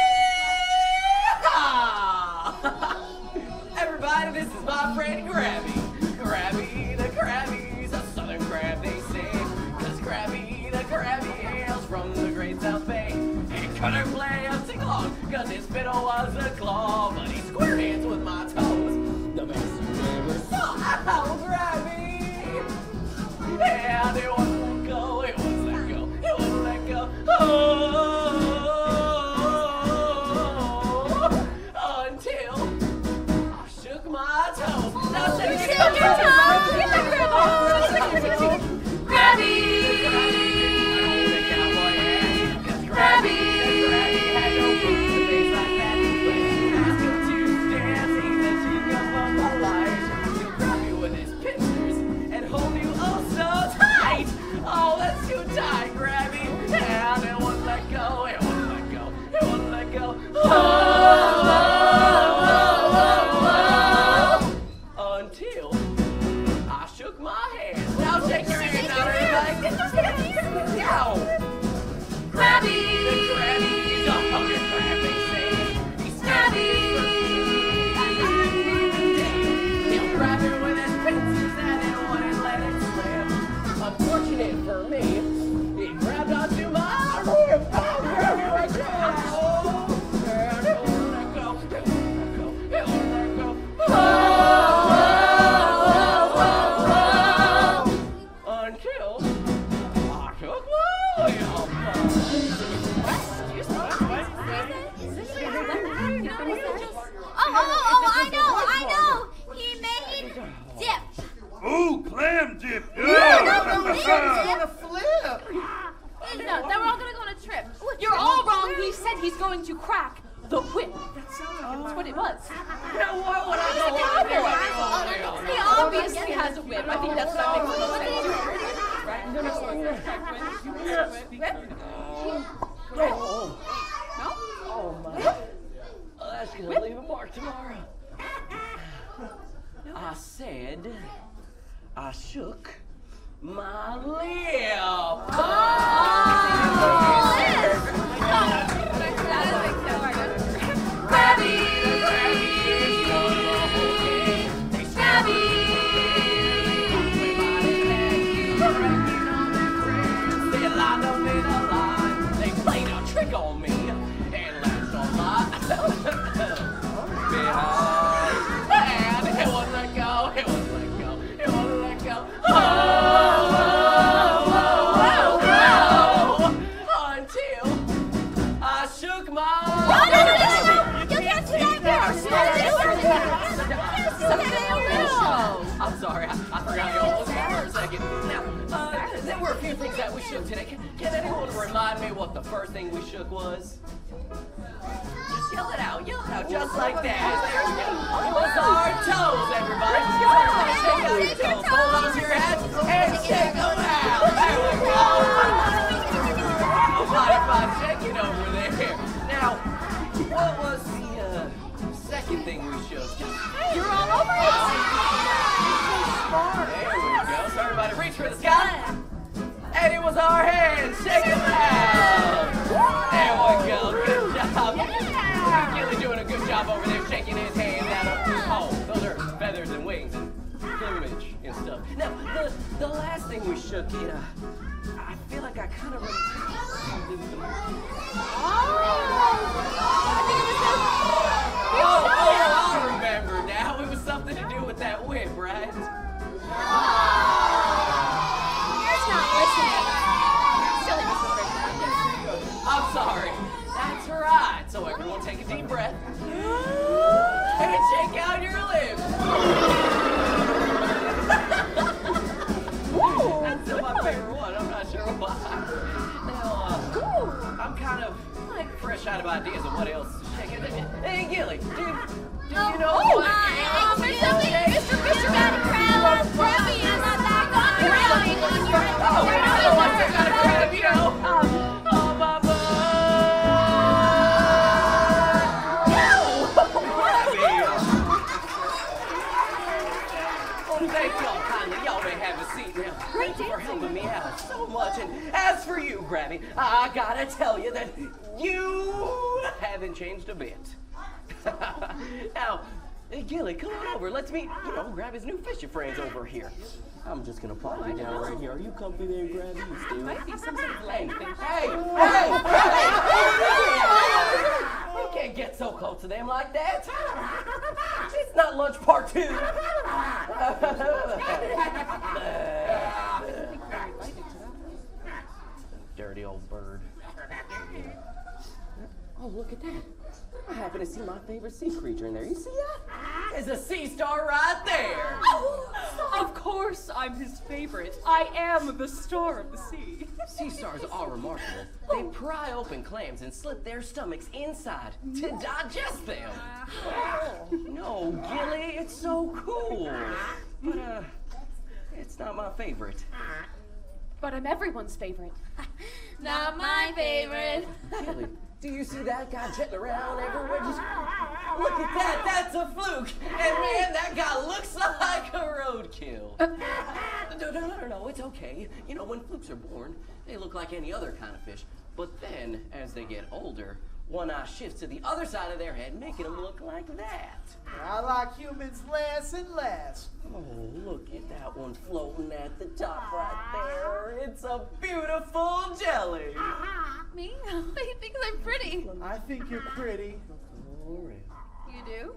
Everybody, this is my friend Grabby. Grabby the Crabby's a southern crab, they say. 'Cause Grabby the Crabby hails from the great South Bay. He couldn't play a sing along 'cause his fiddle was a claw, but he square hands with my toes. The best you ever saw. Ow, Grabby! Yeah, they wouldn't let go, it wouldn't let go, it wouldn't let go. Until I shook my toes. Now shake your toes. Get that crab off. Grabby! Grabby! Grabby had no boots to face like that. Ask him to dance, he said she'd come up my life. He'll grab you with his pincers and hold you oh so tight. Oh, that's too tight, Grabby. And it wouldn't let go, it wouldn't let go, it wouldn't let go. Until I shook my hand. Now shake your hand out, everybody. Now. Grabby! The Grabby's a hungry crab, they say. He's Grabby! He'll grab her with his pincers and he wouldn't let it slip. Unfortunate for me, he grabbed onto my rib. Oh, Grabby right there! Oh, and it won't let go, it won't let go, it won't let go. Until I took my hand. I know. He made dip. Ooh, clam dip. On a flip. No, then we're all gonna go on a trip. You're all wrong. He said he's going to crack the whip. That's what it was. Now, why would I go on there? He obviously has a whip. I think that's what makes the most sense. Right? You're not supposed to crack whip. Oh, No? oh my. Oh, that's gonna leave a mark tomorrow. I said, I shook my lip. Grabby! They lined up in a line. They played a trick on me and laughed on my behind. And it wouldn't let go, it wouldn't let go, it wouldn't I'm sorry, I forgot you almost for a second. Now, there were a few things that we shook today. Can anyone remind me what the first thing we shook was? Just yell it out, just like that. There we go. It was our toes, everybody. Shake out your toes, hold on to your hats, and shake them out. There we go. Body five shaking over there. Now, what was the second thing we shook? You're all over it. There we go. So everybody reach for the sky. And it was our hands. Shake them out. There we go. Good job. Yeah. Gilly doing a good job over there shaking his hands out. Oh, those are feathers and wings and plumage and stuff. Now, the last thing we shook, I feel like I kind of I remember now. It was something to do with that whip, right? I'm sorry. That's right. So everyone take a deep breath. And shake out your lips. That's still my favorite one. I'm not sure why. Now, I'm kind of fresh out of ideas of what else to shake it. Hey, Gilly, do you know what? Mr. Daddy Crab, Grabby is grabbing on your head. Oh, I don't want to got a crab, you know. Oh, my butt. Oh, thank y'all kindly. Y'all may have a seat now. Thank you for helping me out so much. And as for you, Grabby, I gotta tell you that you haven't changed a bit. Now, Gilly, come on over. Let's meet, grab his new fishing friends over here. I'm just gonna plop you down right here. Are you comfy there, Grabby? You still? Might be some sort of leg thing. Hey! You can't get so close to them like that. It's not lunch part 2. Dirty old bird. Oh, look at that. I happen to see my favorite sea creature in there. You see that? There's a sea star right there. Of course I'm his favorite. I am the star of the sea. Sea stars are remarkable. They pry open clams and slip their stomachs inside to digest them. No, Gilly, it's so cool. But, it's not my favorite. But I'm everyone's favorite. Not my favorite. Gilly, do you see that guy jetting around everywhere? Just look at that. That's a fluke. And man, that guy looks like a roadkill. No, it's okay. You know, when flukes are born, they look like any other kind of fish. But then, as they get older, one eye shifts to the other side of their head, making them look like that. I like humans less and less. Oh, look at that one floating at the top right there. It's a beautiful jelly. Me? He thinks I'm pretty. I think you're pretty. You do?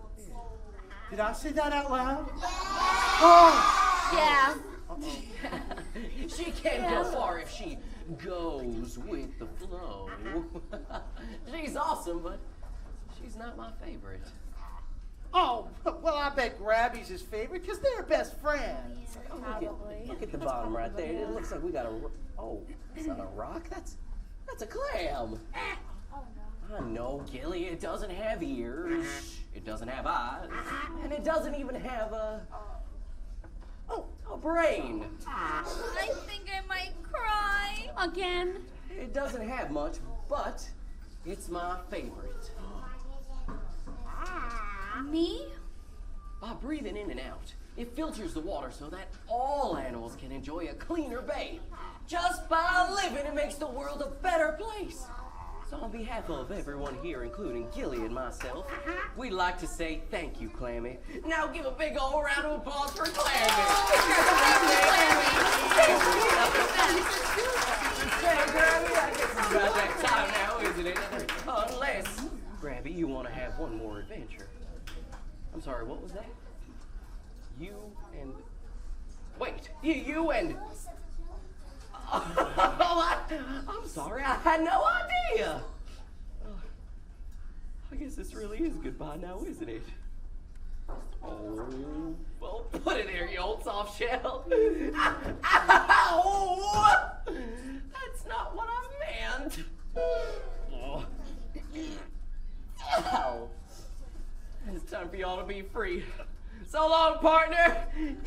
Did I say that out loud? Oh! Yeah. She can't go far if she goes with the flow. She's awesome, but she's not my favorite. Oh, well, I bet Grabby's his favorite because they're best friends. Look at the bottom right there. It looks like we got a... Oh, it's not a rock. That's a clam. I know, Gilly. It doesn't have ears. It doesn't have eyes. And it doesn't even have a brain. I think I might cry. Again? It doesn't have much, but it's my favorite. Me? By breathing in and out, it filters the water so that all animals can enjoy a cleaner bay. Just by living, it makes the world a better place. So on behalf of everyone here, including Gilly and myself, we'd like to say thank you, Clammy. Now give a big old round of applause for Clammy. Grabby, I guess it's about that time now, isn't it? Unless, Grabby, you want to have one more adventure. I'm sorry, what was that? You and... Wait, you and... Oh, I'm sorry, I had no idea. I guess this really is goodbye now, isn't it? Put it there, you old soft shell. Ow! That's not what I meant. Oh. Ow. It's time for y'all to be free. So long, partner. Yeah!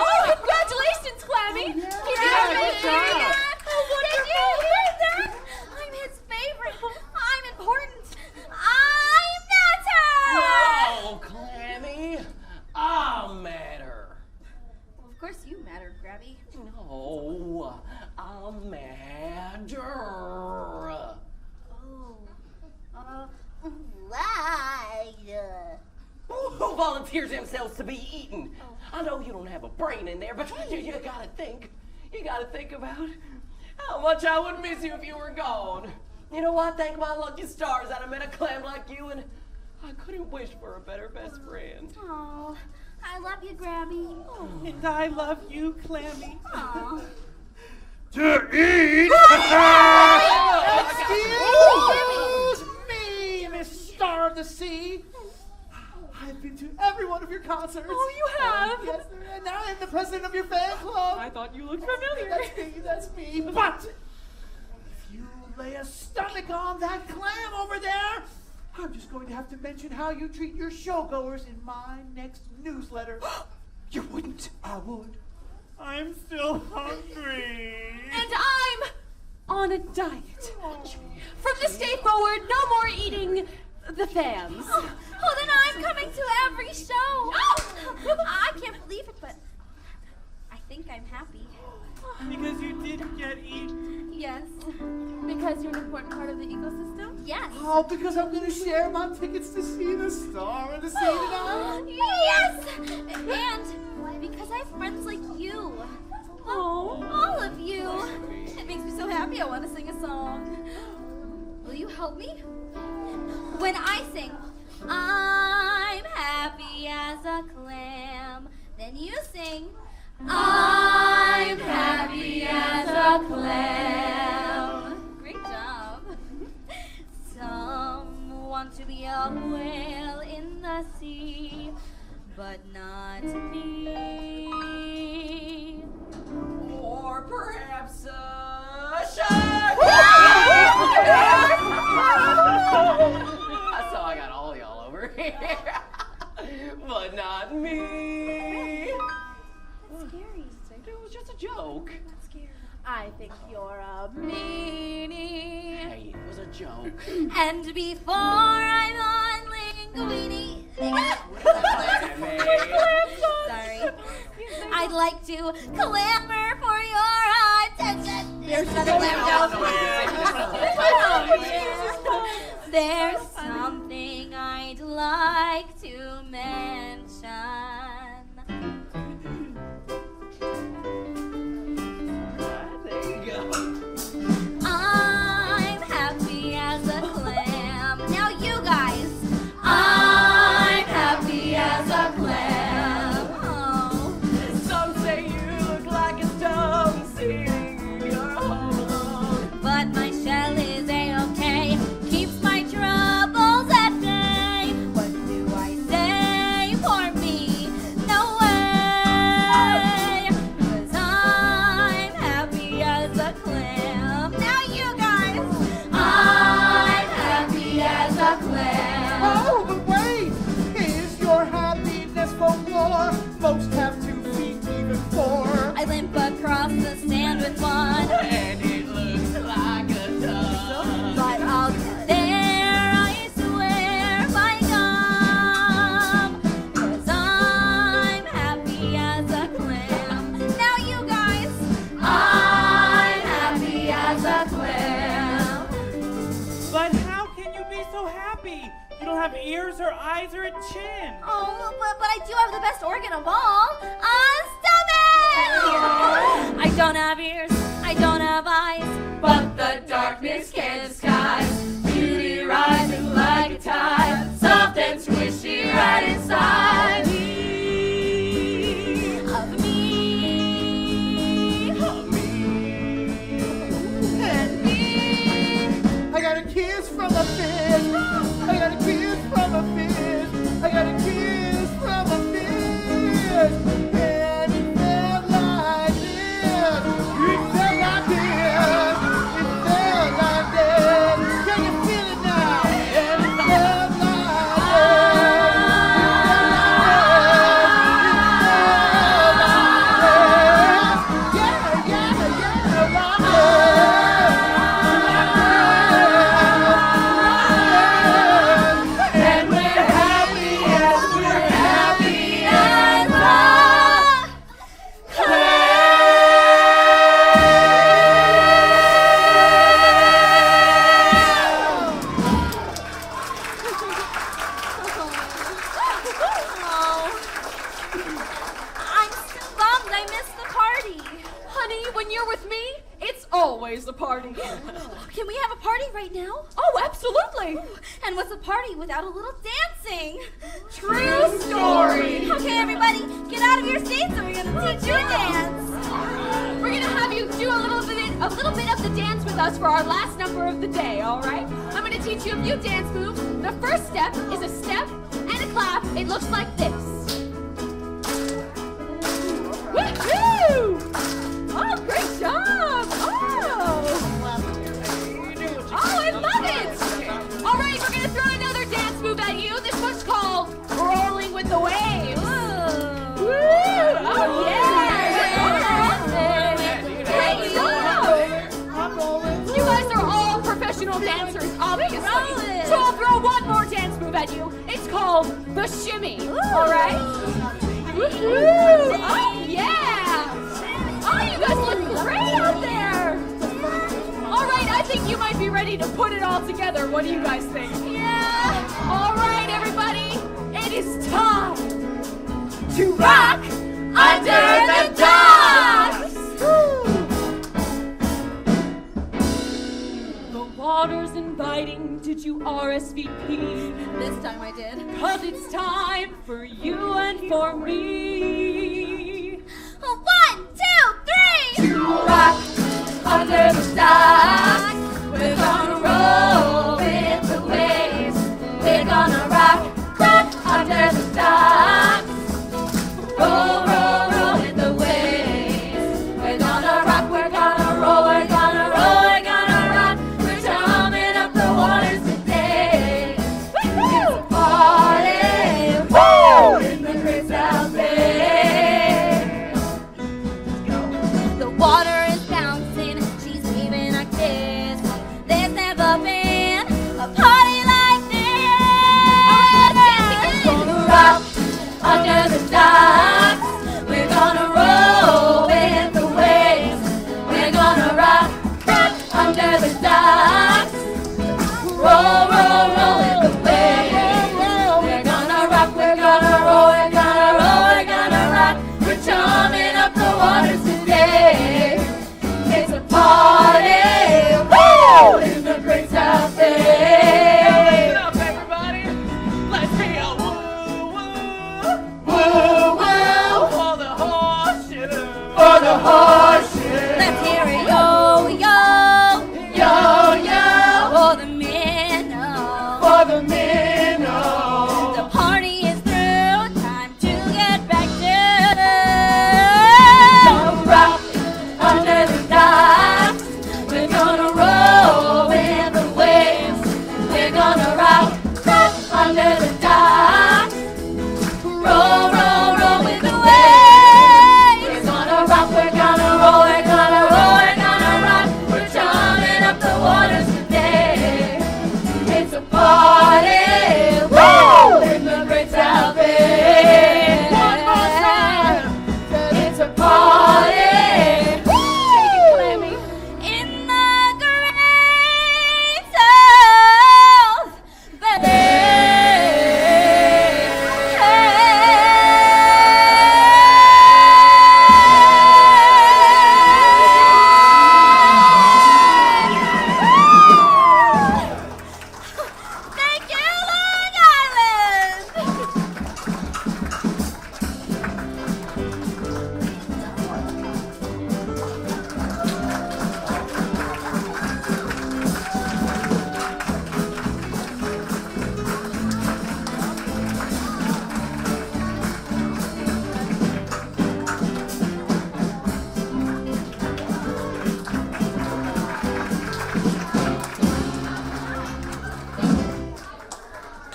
Oh, congratulations, Clammy! I'm his favorite. I'm important. I matter. Oh, Clammy, I matter. Well, of course you matter, Grabby. No, I matter. Right. Who volunteers themselves to be eaten? I know you don't have a brain in there, but you gotta think. You gotta think about how much I would miss you if you were gone. You know, I thank my lucky stars that I met a clam like you, and I couldn't wish for a better best friend. Oh, I love you, Grabby. And I love you, Clammy. Aw. To eat! Excuse me, Miss Star of the Sea. I've been to every one of your concerts. Oh, you have? Yes, and now I'm the president of your fan club. I thought you looked familiar. That's me. But if you lay a stomach on that clam over there, I'm just going to have to mention how you treat your showgoers in my next newsletter. You wouldn't. I would. I'm still hungry. And I'm on a diet. From this day forward, no more eating the fans. Oh, then I'm coming to every show. I can't believe it, but I think I'm happy. Because you did get eaten. Yes. Because you're an important part of the ecosystem? Yes. Oh, because I'm going to share my tickets to see the Star of the Sea tonight. Yes! And because I have friends like you. Oh. All of you. It makes me so happy I want to sing a song. Will you help me? When I sing, I'm happy as a clam, then you sing, I'm happy as a clam. Great job. Some want to be a whale in the sea, but not me. Or perhaps a shark. I saw I got all y'all over here. But not me. That's scary. It was just a joke. That's scary. I think you're a meanie. Hey, it was a joke. And before I'm on linguini, sorry, I'd like to clamor for your attention. There's another clam down. There's something I'd like to mention. There you go. I'm happy as a clam. Now you guys. I'm happy as a clam. Oh. Some say you look like a stone sitting in your home alone. But my shell is a-okay. Keeps my troubles at bay. What do I say for me? No way. 'Cause I'm happy as a clam. Now you guys. I'm happy as a clam. Oh, but wait! Is your happiness folklore? Most have 2 feet, even 4. I limp across the sand with one. And it looks like a dove. But I'll get there, I swear, by gum. 'Cause I'm happy as a clam. Now you guys. I'm happy as a clam. But how can you be so happy? You don't have ears or eyes or a chin. Oh, but I do have the best organ of all. A stomach! I don't have ears, I don't have eyes, but the darkness can disguise. Beauty rising light. right now? Oh, absolutely. And what's a party without a little dancing? True story. Okay, everybody, get out of your seats and we're gonna teach you a dance. We're gonna have you do a little bit of the dance with us for our last number of the day, all right? I'm gonna teach you a few dance moves. The first step is a step and a clap. It looks like this. Woohoo! Oh, great job! Oh, I love it! All right, we're gonna throw another dance move at you. This one's called Rolling with the Waves. Woo! Oh, yeah! Great job! You guys are all professional dancers, obviously. So I'll throw one more dance move at you. It's called the shimmy. All right? Woohoo! Oh, yeah! Oh, you guys look great out there! All right, I think you might be ready to put it all together. What do you guys think? Yeah! All right, everybody, it is time to rock under the docks! The water's inviting. Did you RSVP? This time I did. 'Cause it's time for you and for me. 1, 2, 3! Rock under the docks. We're gonna roll with the waves. We're gonna rock under the docks. Roll, roll, roll with the waves. We're gonna rock, we're gonna roll, we're gonna roll, we're gonna rock. We're jumping up the waters today. It's a party, woo! In the great South Bay. The water is bouncing, she's waving like this. There's never been a party like this. We're gonna rock under the docks. We're gonna roll with the waves. We're gonna rock under the docks. Roll, roll, roll with the waves. We're gonna rock, we're gonna roll, we're gonna roll, we're gonna rock. We're chumming up the waters today. It's a party, woo, in the great South Bay. Up, everybody. Let's hear a woo woo Woo, woo, for the horseshoe. for the horseshoe. Let's hear it, yo, yo, Yo, yo, for the minnow. for the minnow. The party is through, time to get back Gonna rock under the docks. We're gonna roll with the waves. We're gonna rock under the docks. Roll, roll, roll with the waves. We're gonna rock, we're gonna roll, we're gonna roll, we're gonna rock. We're jumping up the waters today. It's a party, woo, in the great South Bay. One more time. It's a party, woo, Clammy. in the great South Thank you, Long Island!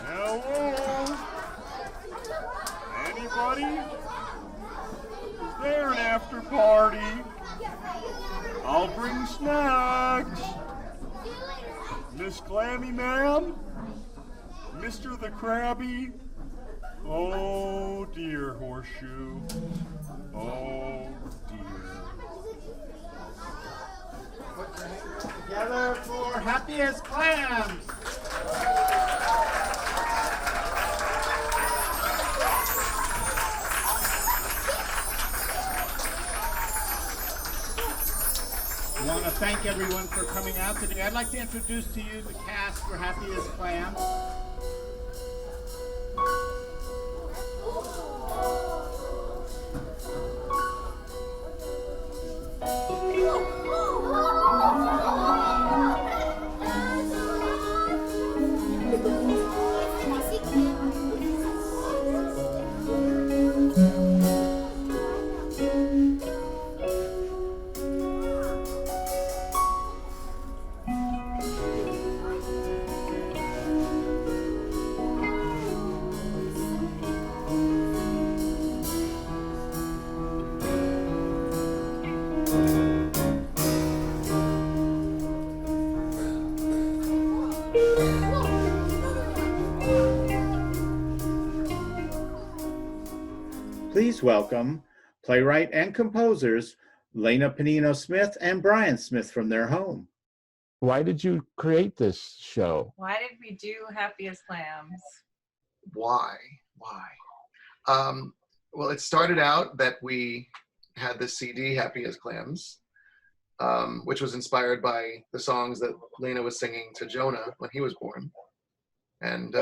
Hello? Anybody? Is there an after party? I'll bring snacks. Miss Clammy, ma'am? Mr. the Grabby? Oh dear, Horseshoe. Oh dear. Together for Happy As Clams. Want to to thank everyone for coming out today. I'd like to introduce to you the cast for Happy as Clams. Please welcome playwright and composers Lena Pennino-Smith and Brian Smith from their home. Why did you create this show? Why did we do Happy as Clams? Why? Well, it started out that we had this CD, Happy as Clams, which was inspired by the songs that Lena was singing to Jonah when he was born. And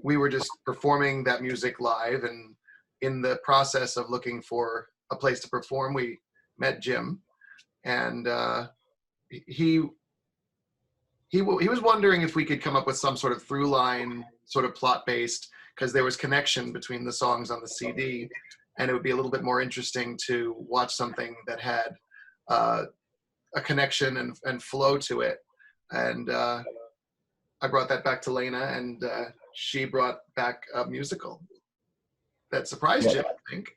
we were just performing that music live, and in the process of looking for a place to perform, we met Jim, and he was wondering if we could come up with some sort of through line, sort of plot based, because there was connection between the songs on the CD, and it would be a little bit more interesting to watch something that had a connection and flow to it. And I brought that back to Lena, and she brought back a musical that surprised Jim, I think.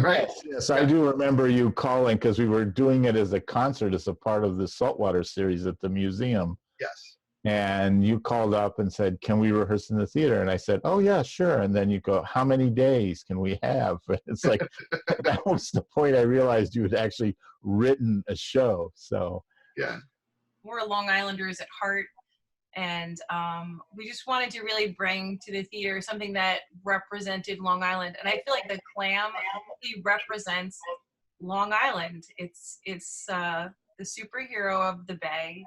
Right? Yes, I do remember you calling because we were doing it as a concert as a part of the saltwater series at the museum. Yes. And you called up and said, can we rehearse in the theater? And I said, oh yeah, sure. And then you go, how many days can we have? It's like, that was the point I realized you had actually written a show. So yeah. We're Long Islanders at heart. And we just wanted to really bring to the theater something that represented Long Island. And I feel like the clam really represents Long Island. It's the superhero of the bay.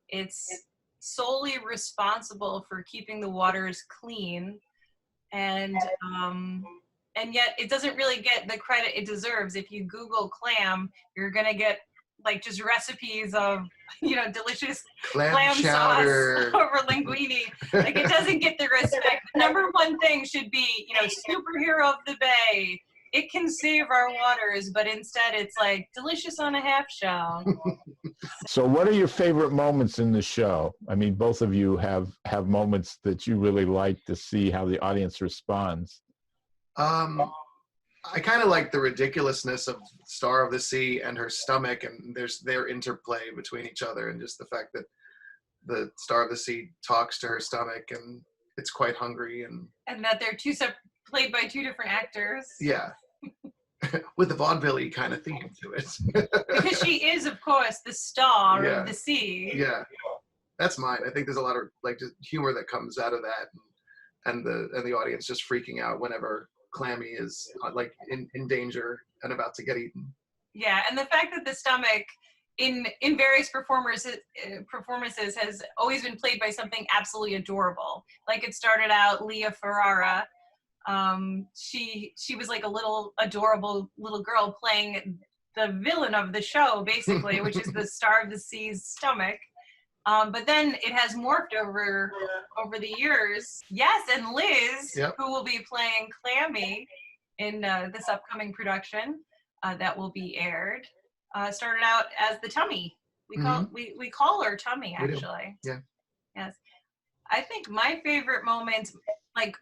It's solely responsible for keeping the waters clean. And yet it doesn't really get the credit it deserves. If you Google clam, you're gonna get like just recipes of, delicious clam chowder sauce over linguine. Like, it doesn't get the respect. The number one thing should be, superhero of the bay. It can save our waters, but instead it's like delicious on a half shell. So what are your favorite moments in the show? I mean, both of you have moments that you really like to see how the audience responds. I kind of like the ridiculousness of Star of the Sea and her stomach, and there's their interplay between each other, and just the fact that the Star of the Sea talks to her stomach and it's quite hungry, and that they're played by two different actors. Yeah. With the vaudeville kind of theme to it. Because she is, of course, the star of the sea. Yeah. That's mine. I think there's a lot of just humor that comes out of that, and the audience just freaking out whenever Clammy is in danger and about to get eaten. Yeah, and the fact that the stomach in various performances has always been played by something absolutely adorable. Like, it started out Leah Ferrara. She was like a little adorable little girl playing the villain of the show, basically, which is the Star of the Sea's stomach. But then it has morphed over the years. Yes, and Liz, who will be playing Clammy in this upcoming production that will be aired, started out as the Tummy. We call her Tummy, actually. Yeah. Yes. I think my favorite moment,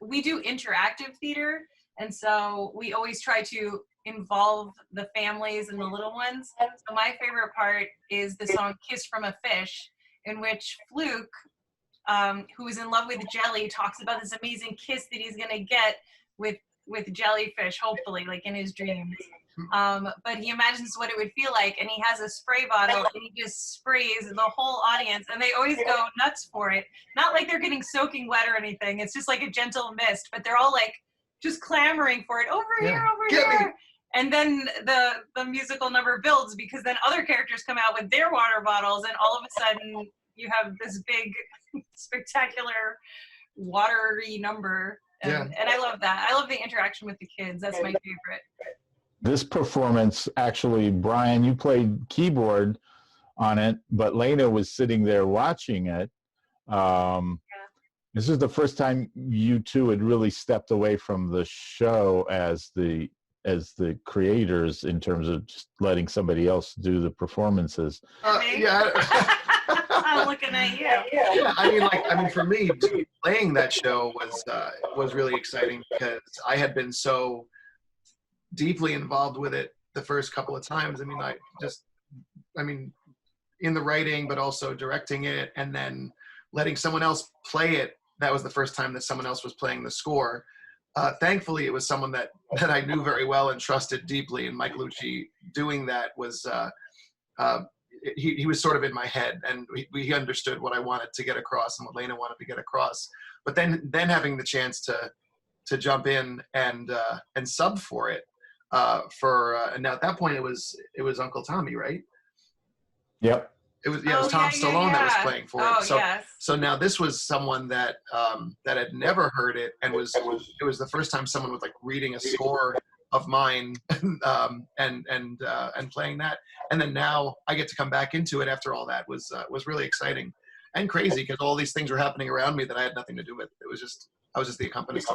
we do interactive theater, and so we always try to involve the families and the little ones. So my favorite part is the song Kiss from a Fish, in which Fluke, who is in love with Jelly, talks about this amazing kiss that he's gonna get with jellyfish, hopefully, in his dreams. But he imagines what it would feel like, and he has a spray bottle, and he just sprays the whole audience, and they always go nuts for it. Not like they're getting soaking wet or anything. It's just like a gentle mist, but they're all just clamoring for it. Over here, over here. And then the musical number builds because then other characters come out with their water bottles, and all of a sudden you have this big, spectacular, watery number. And I love that. I love the interaction with the kids. That's my favorite. This performance, actually, Brian, you played keyboard on it, but Lena was sitting there watching it. This is the first time you two had really stepped away from the show as the creators in terms of just letting somebody else do the performances. Yeah. I'm looking at you. Yeah, I mean, for me, playing that show was really exciting because I had been so deeply involved with it the first couple of times. I mean, in the writing, but also directing it, and then letting someone else play it. That was the first time that someone else was playing the score. Thankfully, it was someone that I knew very well and trusted deeply, and Mike Lucci doing that was, he was sort of in my head, and he understood what I wanted to get across and what Lena wanted to get across. But then having the chance to jump in and sub for it, and now at that point it was Uncle Tommy, right? Yep. It was Tom Stallone that was playing for it. So now this was someone that had never heard it, and it was the first time someone was like reading a score of mine and playing that. And then now I get to come back into it after all that was really exciting and crazy because all these things were happening around me that I had nothing to do with. I was just the accompanist.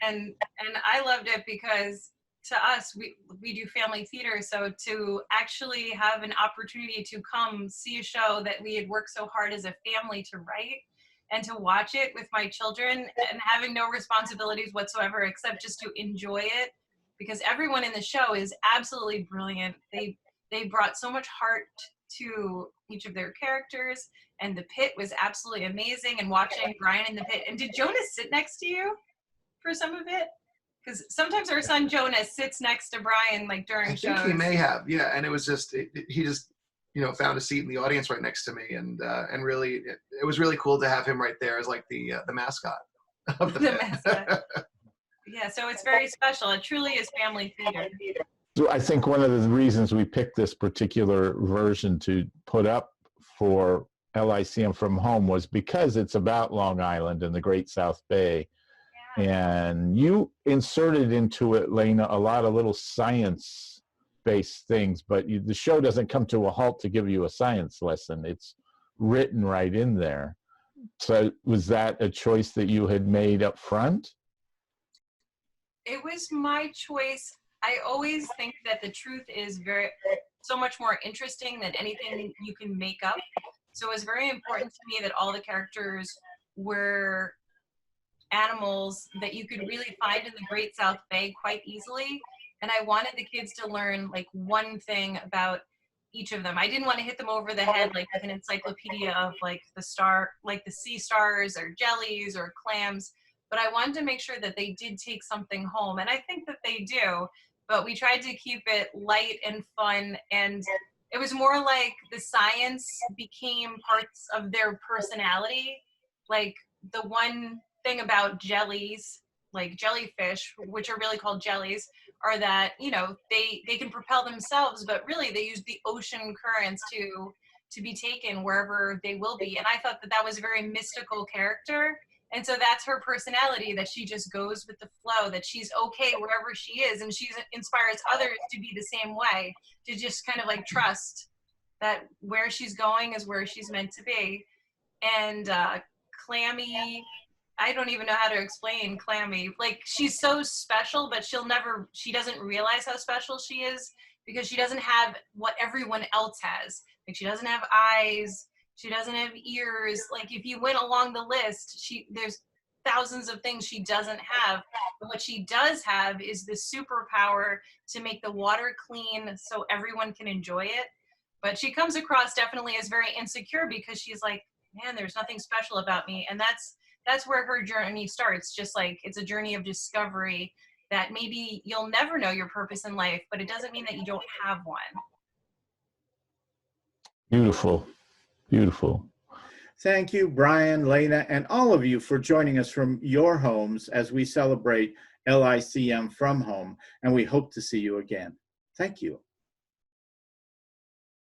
And I loved it because to us, we do family theater, so to actually have an opportunity to come see a show that we had worked so hard as a family to write and to watch it with my children and having no responsibilities whatsoever except just to enjoy it, because everyone in the show is absolutely brilliant. They brought so much heart to each of their characters, and the pit was absolutely amazing, and watching Brian in the pit. And did Jonas sit next to you for some of it? Because sometimes our son Jonas sits next to Brian like during shows. I think he may have, yeah. And it was just he just found a seat in the audience right next to me, and really it was really cool to have him right there as like the mascot of the mascot. Yeah, so it's very special. It truly is family theater. So I think one of the reasons we picked this particular version to put up for LICM from home was because it's about Long Island and the Great South Bay. And you inserted into it, Lena, a lot of little science-based things, but the show doesn't come to a halt to give you a science lesson. It's written right in there. So was that a choice that you had made up front? It was my choice. I always think that the truth is so much more interesting than anything you can make up. So it was very important to me that all the characters were animals that you could really find in the Great South Bay quite easily. And I wanted the kids to learn like one thing about each of them. I didn't want to hit them over the head like with an encyclopedia of like the sea stars or jellies or clams, but I wanted to make sure that they did take something home. And I think that they do, but we tried to keep it light and fun, and it was more like the science became parts of their personality. Like the one thing about jellies, like jellyfish, which are really called jellies, are that they can propel themselves, but really they use the ocean currents to be taken wherever they will be. And I thought that was a very mystical character, and so that's her personality, that she just goes with the flow, that she's okay wherever she is, and she inspires others to be the same way, to just kind of like trust that where she's going is where she's meant to be. And Clammy, I don't even know how to explain Clammy. Like, she's so special, but she doesn't realize how special she is because she doesn't have what everyone else has. Like, she doesn't have eyes, she doesn't have ears. Like, if you went along the list, there's thousands of things she doesn't have. But what she does have is the superpower to make the water clean so everyone can enjoy it. But she comes across definitely as very insecure because she's like, man, there's nothing special about me. And that's where her journey starts. Just like it's a journey of discovery that maybe you'll never know your purpose in life, but it doesn't mean that you don't have one. Beautiful. Beautiful. Thank you, Brian, Lena, and all of you for joining us from your homes as we celebrate LICM from home, and we hope to see you again. Thank you.